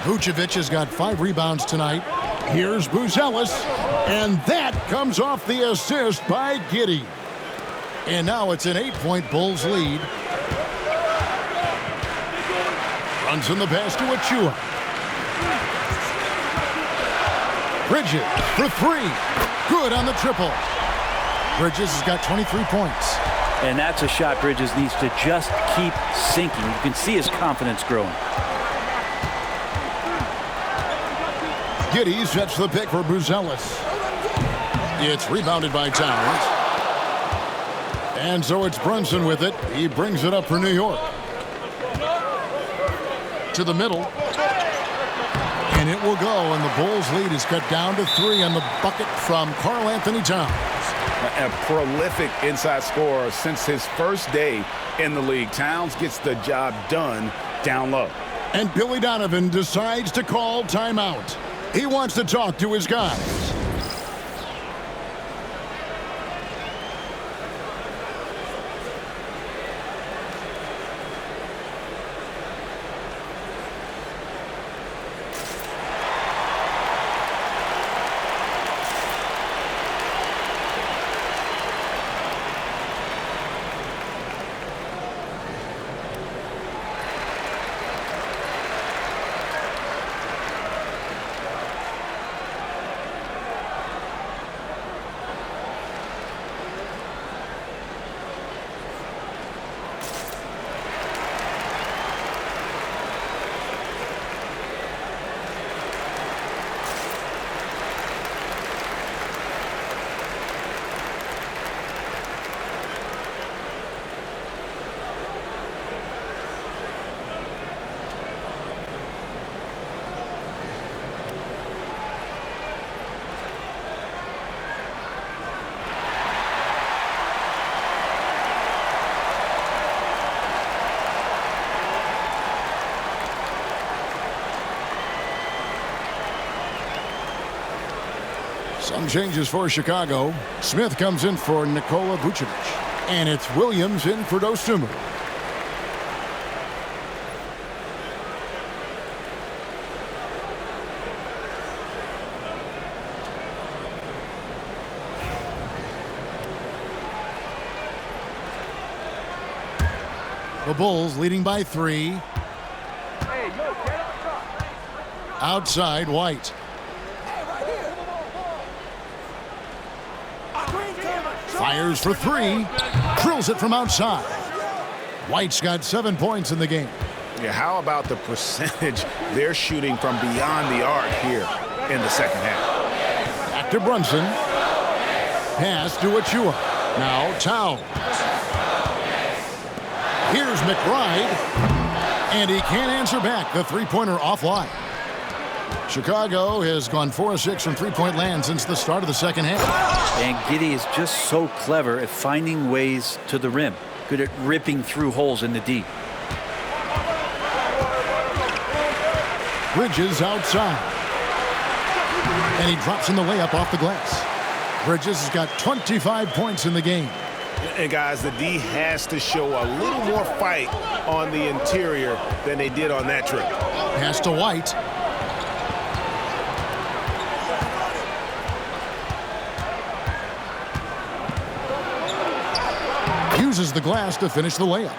Vucevic has got 5 rebounds tonight. Here's Buzelis. And that comes off the assist by Giddey. And now it's an 8-point Bulls lead. Runs in the pass to Achua. Bridges for 3. Good on the triple. Bridges has got 23 points. And that's a shot Bridges needs to just keep sinking. You can see his confidence growing. Giddey sets the pick for Buzelis. It's rebounded by Towns. And so it's Brunson with it. He brings it up for New York. To the middle. And it will go, and the Bulls' lead is cut down to 3 on the bucket from Karl Anthony Towns. A prolific inside scorer since his first day in the league. Towns gets the job done down low. And Billy Donovan decides to call timeout. He wants to talk to his guys. Some changes for Chicago. Smith comes in for Nikola Vucevic. And it's Williams in for Dosunmu. The Bulls leading by 3. Outside, White. Fires for 3. Drills it from outside. White's got 7 points in the game. Yeah, how about the percentage they're shooting from beyond the arc here in the second half? Back to Brunson. Pass to Achua. Now Towns. Here's McBride. And he can't answer back. The three-pointer offline. Chicago has gone 4 of 6 from three-point land since the start of the second half. And Giddey is just so clever at finding ways to the rim. Good at ripping through holes in the D. Bridges outside. And he drops in the layup off the glass. Bridges has got 25 points in the game. And guys, the D has to show a little more fight on the interior than they did on that trip. Pass to White. Uses the glass to finish the layup.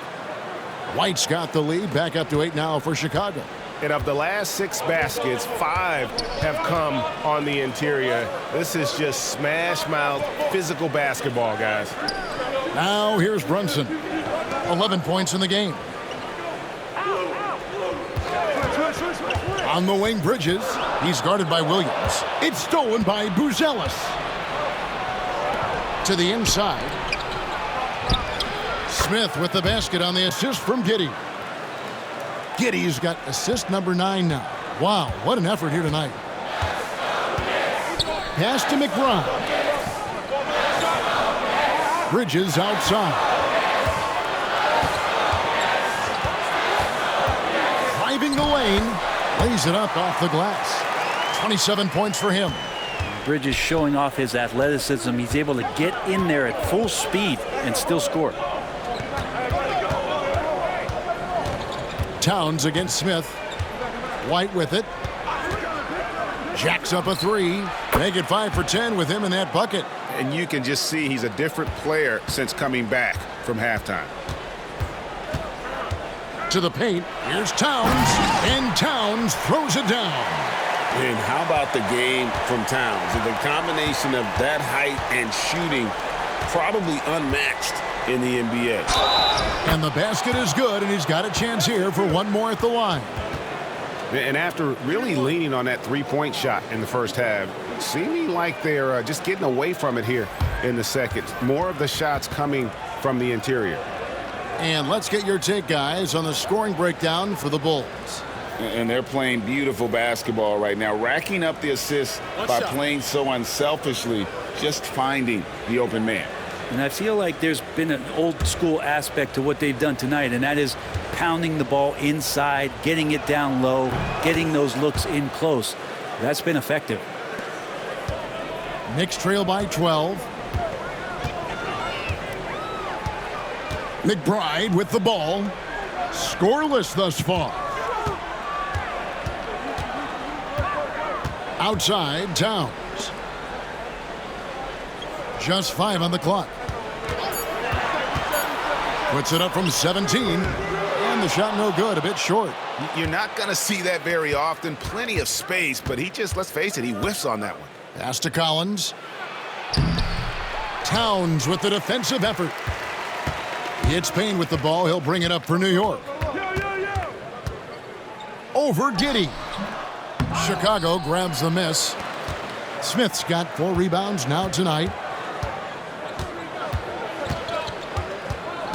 White's got the lead, back up to 8 now for Chicago. And of the last 6 baskets, 5 have come on the interior. This is just smash mouth physical basketball, guys. Now here's Brunson. 11 points in the game. On the wing, Bridges. He's guarded by Williams. It's stolen by Buzelis. To the inside. Smith with the basket on the assist from Giddey. Giddey's got assist number 9 now. Wow, what an effort here tonight. Pass to McBride. Bridges outside. Driving the lane. Lays it up off the glass. 27 points for him. Bridges showing off his athleticism. He's able to get in there at full speed and still score. Towns against Smith. White with it. Jacks up a 3. Make it 5 for 10 with him in that bucket. And you can just see he's a different player since coming back from halftime. To the paint. Here's Towns. And Towns throws it down. And how about the game from Towns? The combination of that height and shooting, probably unmatched in the NBA. And the basket is good, and he's got a chance here for one more at the line. And after really leaning on that three-point shot in the first half, seeming like they're just getting away from it here in the second. More of the shots coming from the interior. And let's get your take, guys, on the scoring breakdown for the Bulls. And they're playing beautiful basketball right now, racking up the assists by playing so unselfishly, just finding the open man. And I feel like there's been an old school aspect to what they've done tonight, and that is pounding the ball inside, getting it down low, getting those looks in close. That's been effective. Knicks trail by 12. McBride with the ball. Scoreless thus far. Outside, Towns. Just 5 on the clock. Puts it up from 17. And the shot no good, a bit short. You're not going to see that very often. Plenty of space, but he just, let's face it, he whiffs on that one. Pass to Collins. Towns with the defensive effort. Hits Payne with the ball. He'll bring it up for New York. Over Giddey. Chicago grabs the miss. Smith's got 4 rebounds now tonight.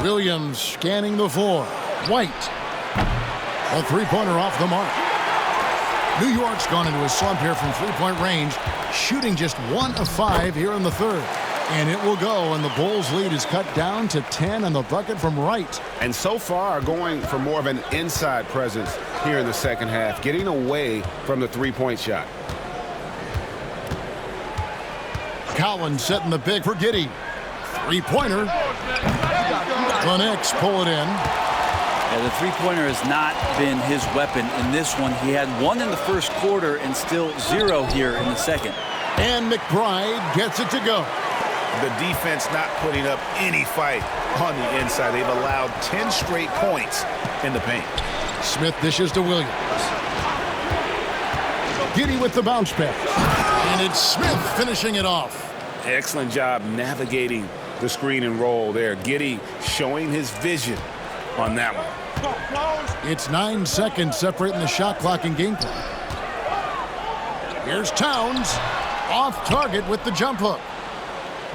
Williams scanning the floor. White. A three-pointer off the mark. New York's gone into a slump here from three-point range, shooting just 1 of 5 here in the third. And it will go, and the Bulls' lead is cut down to 10 on the bucket from Wright. And so far going for more of an inside presence here in the second half, getting away from the three-point shot. Collins setting the pick for Giddey. Three-pointer. The Knicks pull it in. Yeah, the three-pointer has not been his weapon in this one. He had one in the first quarter and still 0 here in the second. And McBride gets it to go. The defense not putting up any fight on the inside. They've allowed 10 straight points in the paint. Smith dishes to Williams. Giddey with the bounce pass. And it's Smith finishing it off. Excellent job navigating the screen and roll there. Giddey showing his vision on that one. It's 9 seconds separating the shot clock and game clock. Here's Towns. Off target with the jump hook.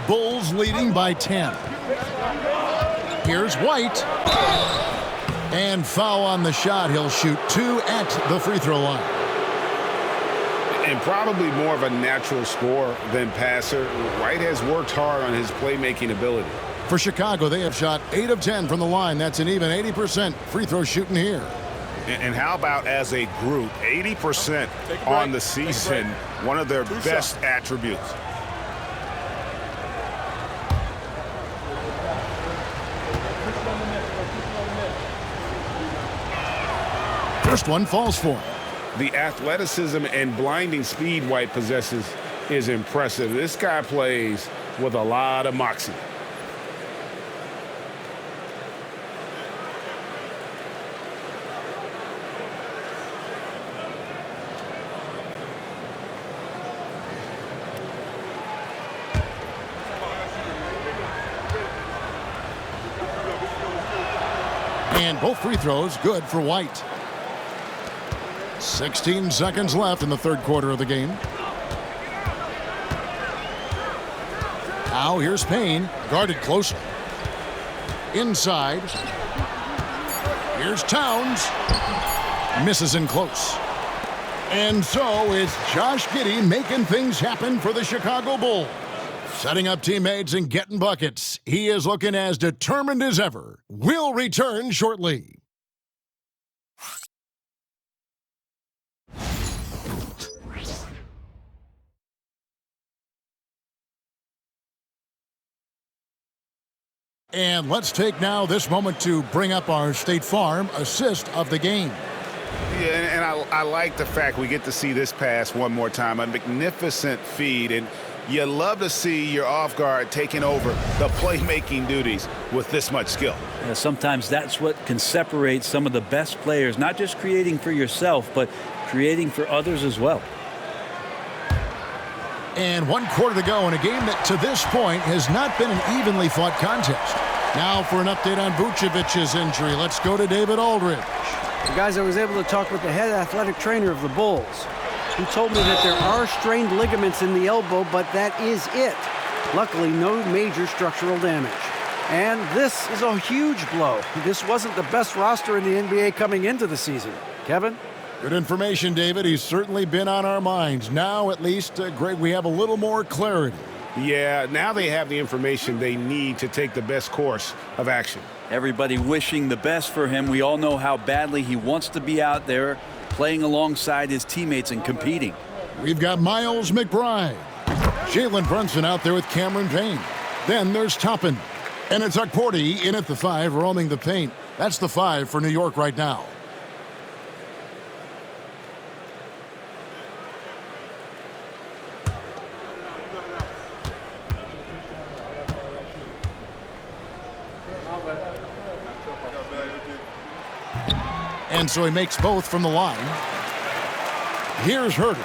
Bulls leading by 10. Here's White. And foul on the shot. He'll shoot 2 at the free throw line. And probably more of a natural scorer than passer. White has worked hard on his playmaking ability. For Chicago, they have shot 8 of 10 from the line. That's an even 80% free throw shooting here. And how about as a group, 80% on the season, one of their best attributes. First one falls for him. The athleticism and blinding speed White possesses is impressive. This guy plays with a lot of moxie. And both free throws good for White. 16 seconds left in the third quarter of the game. Now here's Payne, guarded closely. Inside. Here's Towns. Misses in close. And so it's Josh Giddey making things happen for the Chicago Bulls. Setting up teammates and getting buckets. He is looking as determined as ever. We'll return shortly. And let's take now this moment to bring up our State Farm assist of the game. Yeah, and I like the fact we get to see this pass one more time. A magnificent feed, and you love to see your off guard taking over the playmaking duties with this much skill. Yeah, sometimes that's what can separate some of the best players, not just creating for yourself, but creating for others as well. And 1 quarter to go in a game that to this point has not been an evenly fought contest. Now for an update on Vucevic's injury, let's go to David Aldridge. Guys, I was able to talk with the head athletic trainer of the Bulls. He told me that there are strained ligaments in the elbow, but that is it. Luckily, no major structural damage. And this is a huge blow. This wasn't the best roster in the NBA coming into the season. Kevin? Good information, David. He's certainly been on our minds. Now, at least, Greg, we have a little more clarity. Yeah, now they have the information they need to take the best course of action. Everybody wishing the best for him. We all know how badly he wants to be out there playing alongside his teammates and competing. We've got Miles McBride. Jalen Brunson out there with Cameron Payne. Then there's Toppin. And it's Okporti in at the 5, roaming the paint. That's the 5 for New York right now. And so he makes both from the line. Here's Herter.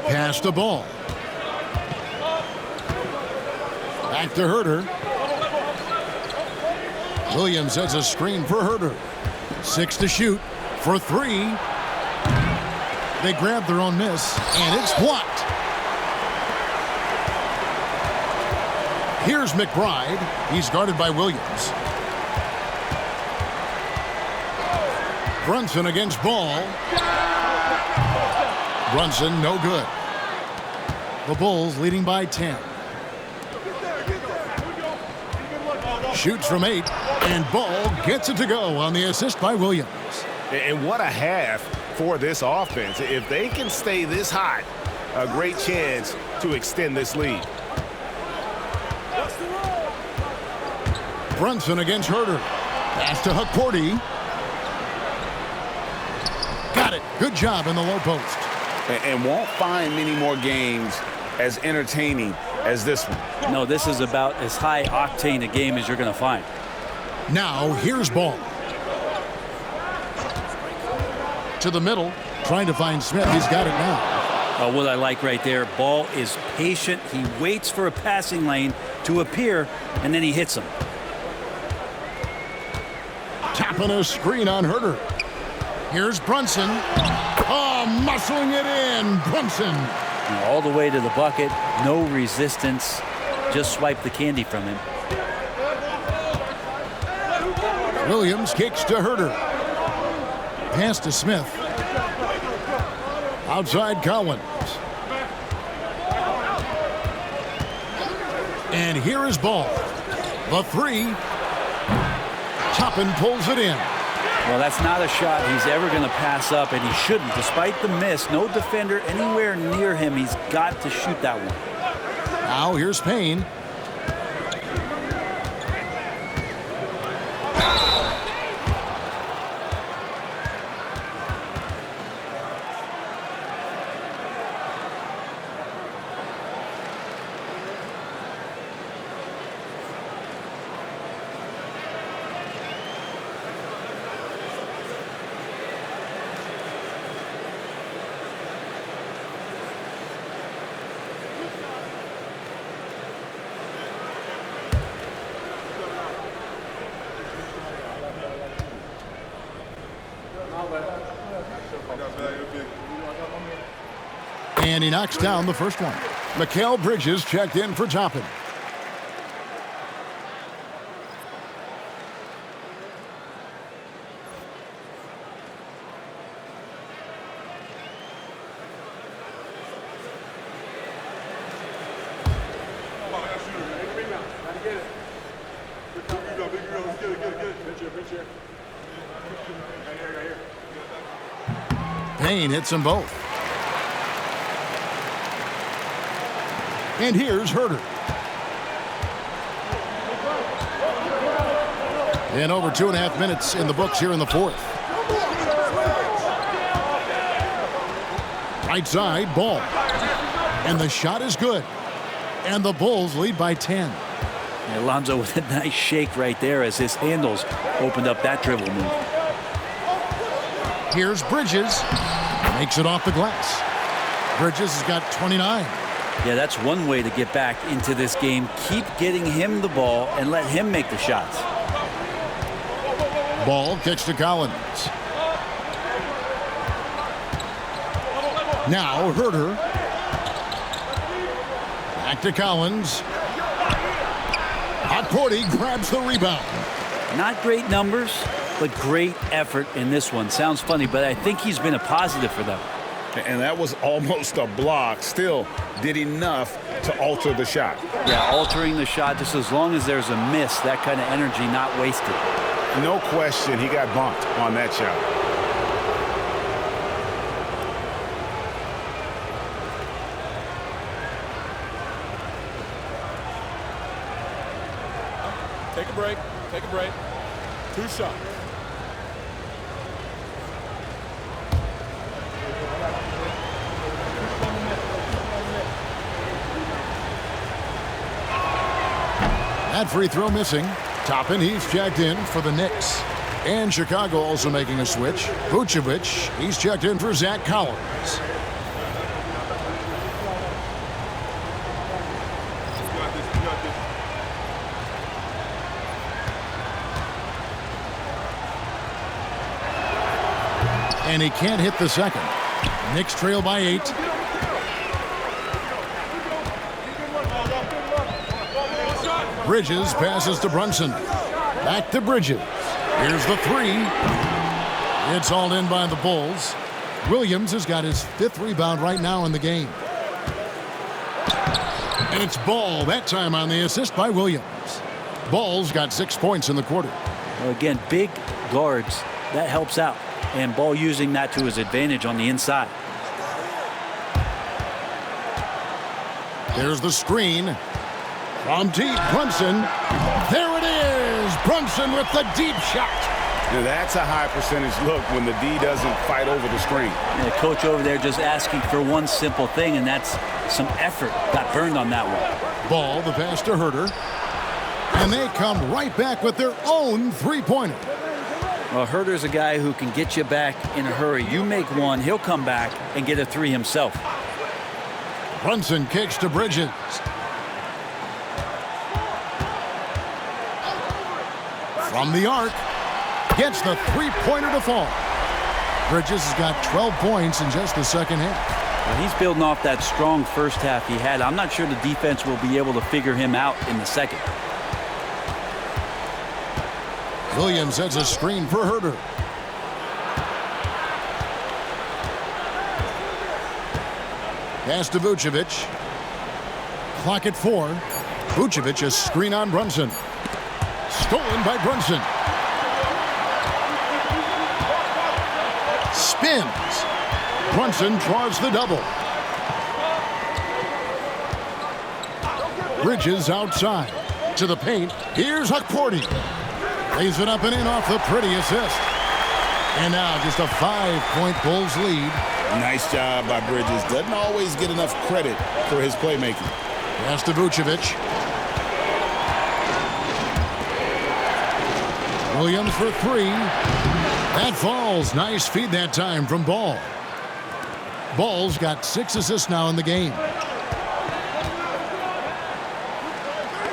Pass the ball. Back to Herter. Williams has a screen for Herter. 6 to shoot for 3. They grab their own miss, and it's blocked. Here's McBride. He's guarded by Williams. Brunson against Ball. Brunson, no good. The Bulls leading by 10. Shoots from 8, and Ball gets it to go on the assist by Williams. And what a half for this offense. If they can stay this hot, a great chance to extend this lead. Brunson against Herter. Pass to Huckporty. Got it. Good job in the low post. And won't find many more games as entertaining as this one. No, this is about as high octane a game as you're going to find. Now here's Ball. To the middle, trying to find Smith. He's got it now. What I like right there, Ball is patient. He waits for a passing lane to appear, and then he hits him. Tapping a screen on Herter. Here's Brunson. Oh, muscling it in. Brunson. All the way to the bucket. No resistance. Just swipe the candy from him. Williams kicks to Herter. Pass to Smith. Outside Collins. And here is Ball. The three. Toppin pulls it in. Well, that's not a shot he's ever going to pass up, and he shouldn't. Despite the miss, no defender anywhere near him. He's got to shoot that one. Now here's Payne. And he knocks down the first one. Mikal Bridges checked in for Toppin. Payne hits them both. And here's Herter. And over 2.5 minutes in the books here in the fourth. Right side, Ball. And the shot is good. And the Bulls lead by 10. Alonzo with a nice shake right there as his handles opened up that dribble move. Here's Bridges. Makes it off the glass. Bridges has got 29. Yeah, that's one way to get back into this game. Keep getting him the ball and let him make the shots. Ball kicks to Collins. Now Herter. Back to Collins. Huckporty grabs the rebound. Not great numbers, but great effort in this one. Sounds funny, but I think he's been a positive for them. And that was almost a block. Still did enough to alter the shot. Yeah, altering the shot, just as long as there's a miss, that kind of energy not wasted. No question he got bumped on that shot. Take a break. Take a break. 2 shots. That free throw missing. Toppin, he's checked in for the Knicks. And Chicago also making a switch. Vucevic, he's checked in for Zach Collins. And he can't hit the second. Knicks trail by 8. Bridges passes to Brunson. Back to Bridges. Here's the three. It's hauled in by the Bulls. Williams has got his 5th rebound right now in the game. And it's Ball that time on the assist by Williams. Ball's got 6 points in the quarter. Well, again, big guards, that helps out. and Ball using that to his advantage on the inside. There's the screen. From deep, Brunson. There it is. Brunson with the deep shot. Now that's a high percentage look when the D doesn't fight over the screen. And the coach over there just asking for one simple thing, and that's some effort. Got burned on that one. Ball, the pass to Herter. And they come right back with their own three-pointer. Well, Herter's a guy who can get you back in a hurry. You make one, he'll come back and get a three himself. Brunson kicks to Bridges. From the arc. Gets the three-pointer to fall. Bridges has got 12 points in just the second half. Well, he's building off that strong first half he had. I'm not sure the defense will be able to figure him out in the second. Williams sets a screen for Herter. Pass to Vucevic. Clock at 4. Vucevic a screen on Brunson. Stolen by Brunson. Spins. Brunson draws the double. Bridges outside. To the paint. Here's Hukporti. Lays it up and in off the pretty assist. And now just a 5-point Bulls lead. Nice job by Bridges. Doesn't always get enough credit for his playmaking. Pass to Vucevic. Williams for 3. That falls. Nice feed that time from Ball. Ball's got 6 assists now in the game.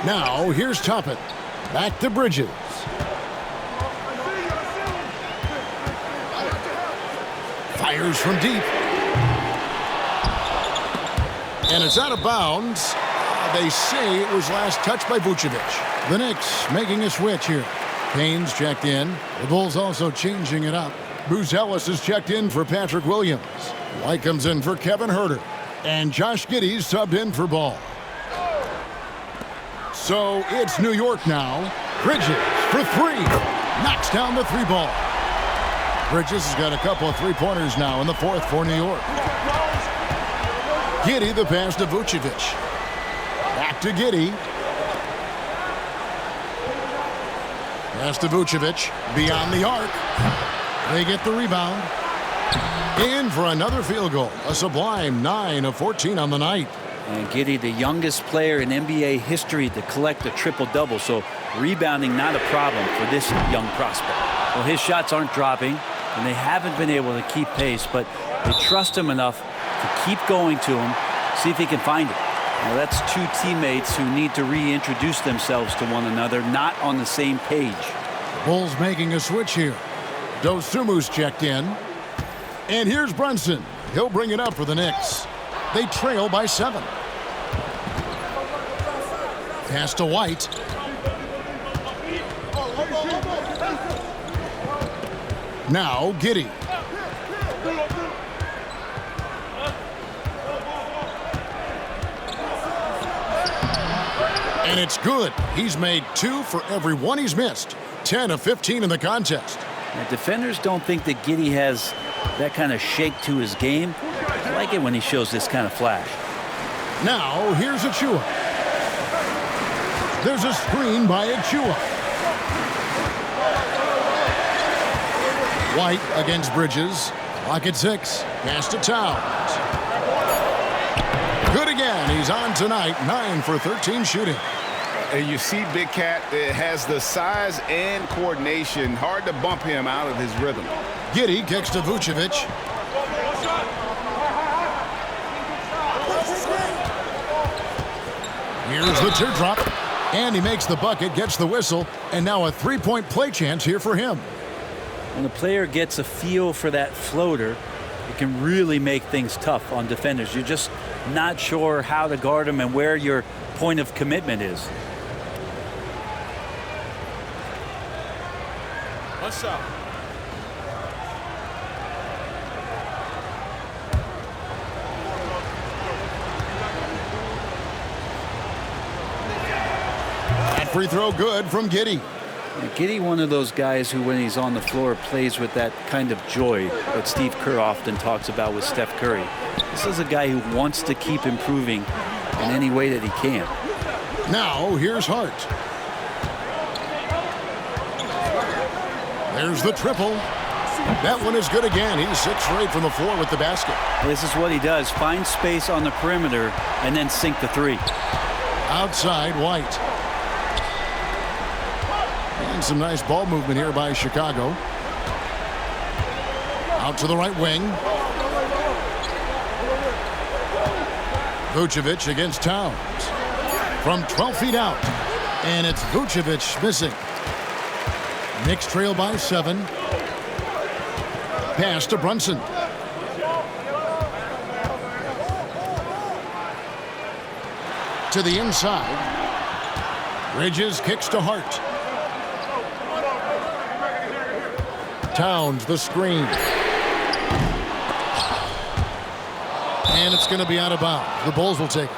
Now here's Toppin. Back to Bridges. Fires from deep. And it's out of bounds. They say it was last touched by Vucevic. The Knicks making a switch here. Payne's checked in. The Bulls also changing it up. Buzelis is checked in for Patrick Williams. White comes in for Kevin Herter. And Josh Giddey's subbed in for Ball. So it's New York now. Bridges for 3. Knocks down the 3 ball. Bridges has got a couple of three-pointers now in the 4th for New York. Giddey the pass to Vucevic. Back to Giddey. Pass to Vucevic. Beyond the arc. They get the rebound. In for another field goal. A sublime 9 of 14 on the night. And Giddey, the youngest player in NBA history to collect a triple-double. So rebounding not a problem for this young prospect. Well, his shots aren't dropping, and they haven't been able to keep pace, but they trust him enough to keep going to him, see if he can find it. Now, that's 2 teammates who need to reintroduce themselves to one another, not on the same page. Bulls making a switch here. Dosumu's checked in. And here's Brunson. He'll bring it up for the Knicks. They trail by 7. Pass to White. Now Giddey. And it's good. He's made 2 for every 1 he's missed. 10 of 15 in the contest. Now, defenders don't think that Giddey has that kind of shake to his game. I like it when he shows this kind of flash. Now here's Achua. There's a screen by Achua. White against Bridges. Clock at 6. Pass to Towns. Good again. He's on tonight. 9 for 13 shooting. And you see Big Cat has the size and coordination. Hard to bump him out of his rhythm. Giddey kicks to Vucevic. Here's the teardrop. And he makes the bucket, gets the whistle, and now a 3-point play chance here for him. When the player gets a feel for that floater, it can really make things tough on defenders. You're just not sure how to guard him and where your point of commitment is. One shot. That free throw good from Giddey. Giddey, one of those guys who, when he's on the floor, plays with that kind of joy that Steve Kerr often talks about with Steph Curry. This is a guy who wants to keep improving in any way that he can. Now, here's Hart. There's the triple. That one is good again. He's 6 for 8 from the floor with the basket. This is what he does. Find space on the perimeter and then sink the three. Outside, White. And some nice ball movement here by Chicago. Out to the right wing. Vucevic against Towns. From 12 feet out. And it's Vucevic missing. Knicks trail by 7. Pass to Brunson. To the inside. Bridges kicks to Hart. Towns the screen. And it's going to be out of bounds. The Bulls will take it.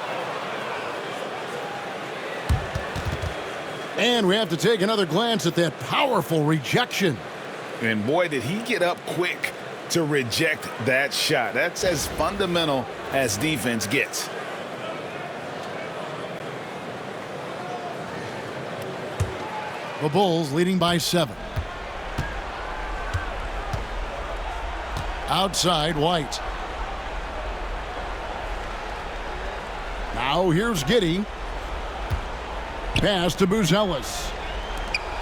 And we have to take another glance at that powerful rejection. And boy, did he get up quick to reject that shot. That's as fundamental as defense gets. The Bulls leading by 7. Outside, White. Now here's Giddey. Pass to Buzelis.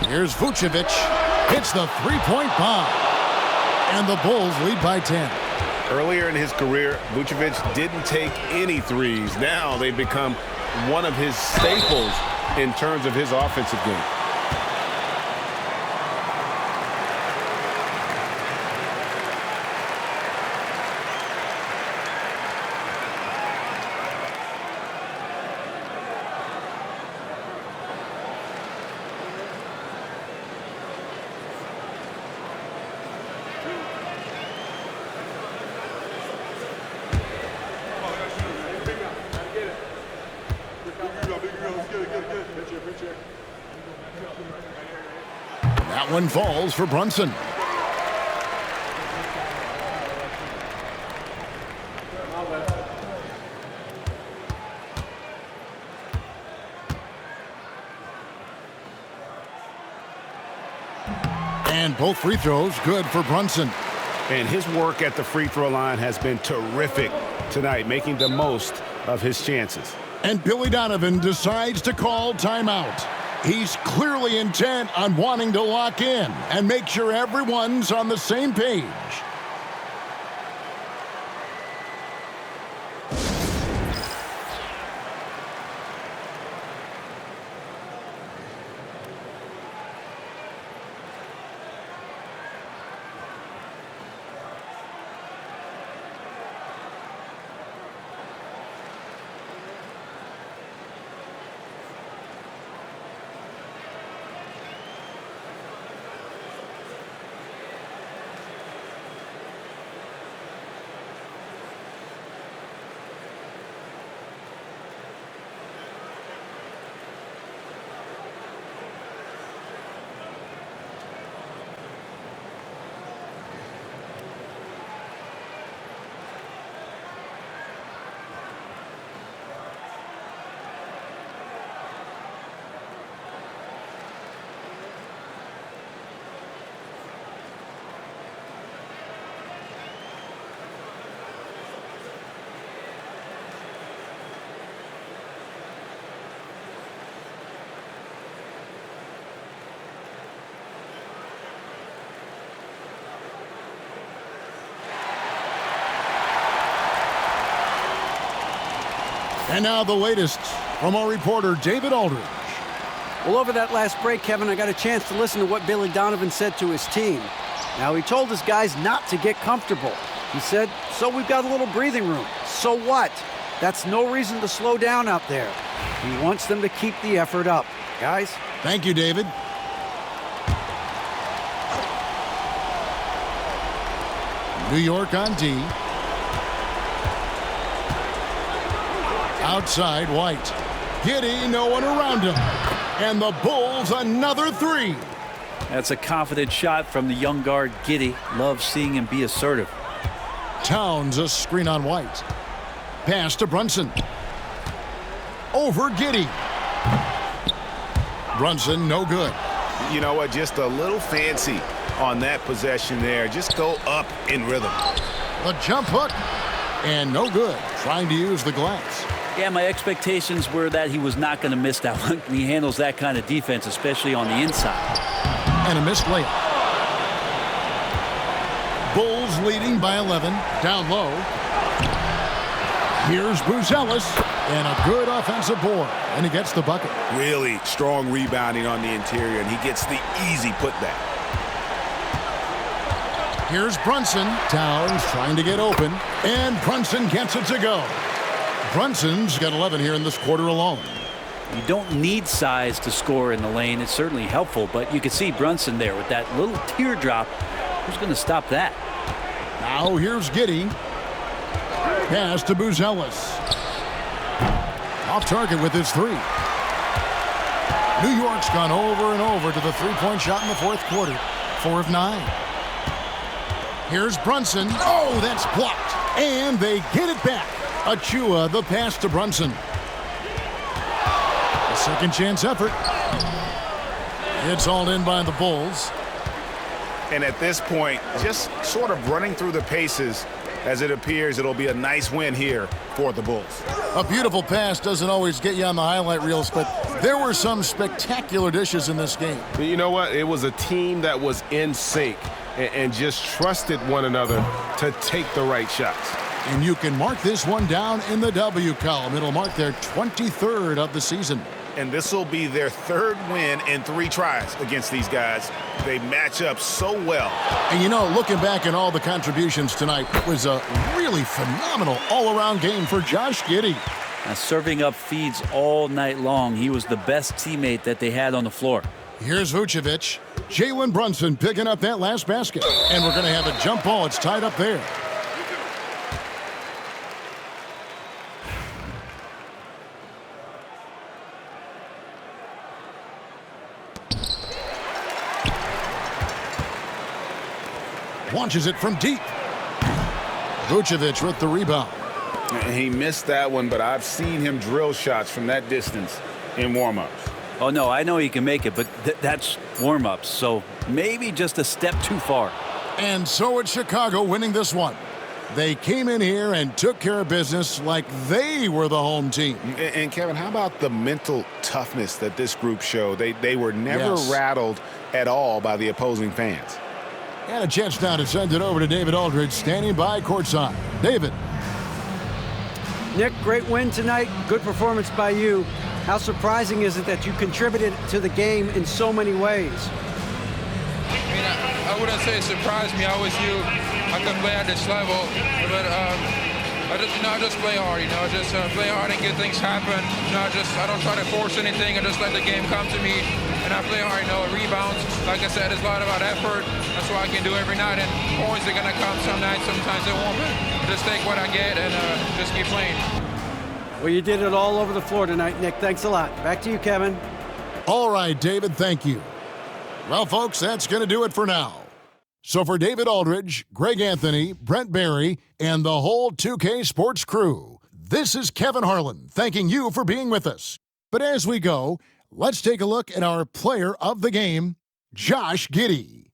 Here's Vucevic. Hits the three-point bomb. And the Bulls lead by 10. Earlier in his career, Vucevic didn't take any threes. Now they've become one of his staples in terms of his offensive game. That one falls for Brunson. And both free throws good for Brunson. And his work at the free throw line has been terrific tonight, making the most of his chances. And Billy Donovan decides to call timeout. He's clearly intent on wanting to lock in and make sure everyone's on the same page. And now the latest from our reporter, David Aldridge. Well, over that last break, Kevin, I got a chance to listen to what Billy Donovan said to his team. Now, he told his guys not to get comfortable. He said, so we've got a little breathing room. So what? That's no reason to slow down out there. He wants them to keep the effort up. Guys? Thank you, David. New York on D. Outside, White. Giddey, no one around him. And the Bulls another three. That's a confident shot from the young guard, Giddey. Love seeing him be assertive. Towns a screen on White. Pass to Brunson. Over Giddey. Brunson, no good. You know what? Just a little fancy on that possession there. Just go up in rhythm. The jump hook. And no good. Trying to use the glass. Yeah, my expectations were that he was not going to miss that one. He handles that kind of defense, especially on the inside. And a missed layup. Bulls leading by 11. Down low. Here's Buzelis. And a good offensive board. And he gets the bucket. Really strong rebounding on the interior, and he gets the easy putback. Here's Brunson. Towns trying to get open. And Brunson gets it to go. Brunson's got 11 here in this quarter alone. You don't need size to score in the lane. It's certainly helpful, but you can see Brunson there with that little teardrop. Who's going to stop that? Now here's Giddey. Pass to Buzelis. Off target with his three. New York's gone over and over to the three-point shot in the fourth quarter. 4 of 9. Here's Brunson. Oh, that's blocked. And they get it back. Achua, the pass to Brunson. A second chance effort. It's all in by the Bulls. And at this point, just sort of running through the paces, as it appears it'll be a nice win here for the Bulls. A beautiful pass doesn't always get you on the highlight reels, but there were some spectacular dishes in this game. You know what? It was a team that was in sync and just trusted one another to take the right shots. And you can mark this one down in the W column. It'll mark their 23rd of the season. And this will be their 3rd win in 3 tries against these guys. They match up so well. And you know, looking back at all the contributions tonight, it was a really phenomenal all-around game for Josh Giddey. Now, serving up feeds all night long. He was the best teammate that they had on the floor. Here's Vucevic. Jalen Brunson picking up that last basket. And we're going to have a jump ball. It's tied up there. Launches it from deep. Vucevic with the rebound. He missed that one, but I've seen him drill shots from that distance in warm-ups. Oh, no, I know he can make it, but that's warm-ups, so maybe just a step too far. And so it's Chicago winning this one. They came in here and took care of business like they were the home team. And Kevin, how about the mental toughness that this group showed? They were never rattled at all by the opposing fans. And a chance now to send it over to David Aldridge, standing by courtside. David. Nick, great win tonight. Good performance by you. How surprising is it that you contributed to the game in so many ways? I mean, I wouldn't say it surprised me. I always knew I could play at this level, but I just play hard. Just play hard and get things happen. I don't try to force anything. I just let the game come to me, and I play hard. Rebounds. Like I said, it's a lot about effort. That's what I can do every night. And points are gonna come some nights. Sometimes they won't. But just take what I get and just keep playing. Well, you did it all over the floor tonight, Nick. Thanks a lot. Back to you, Kevin. All right, David, thank you. Well, folks, that's going to do it for now. So for David Aldridge, Greg Anthony, Brent Barry, and the whole 2K Sports crew, this is Kevin Harlan thanking you for being with us. But as we go, let's take a look at our player of the game, Josh Giddey.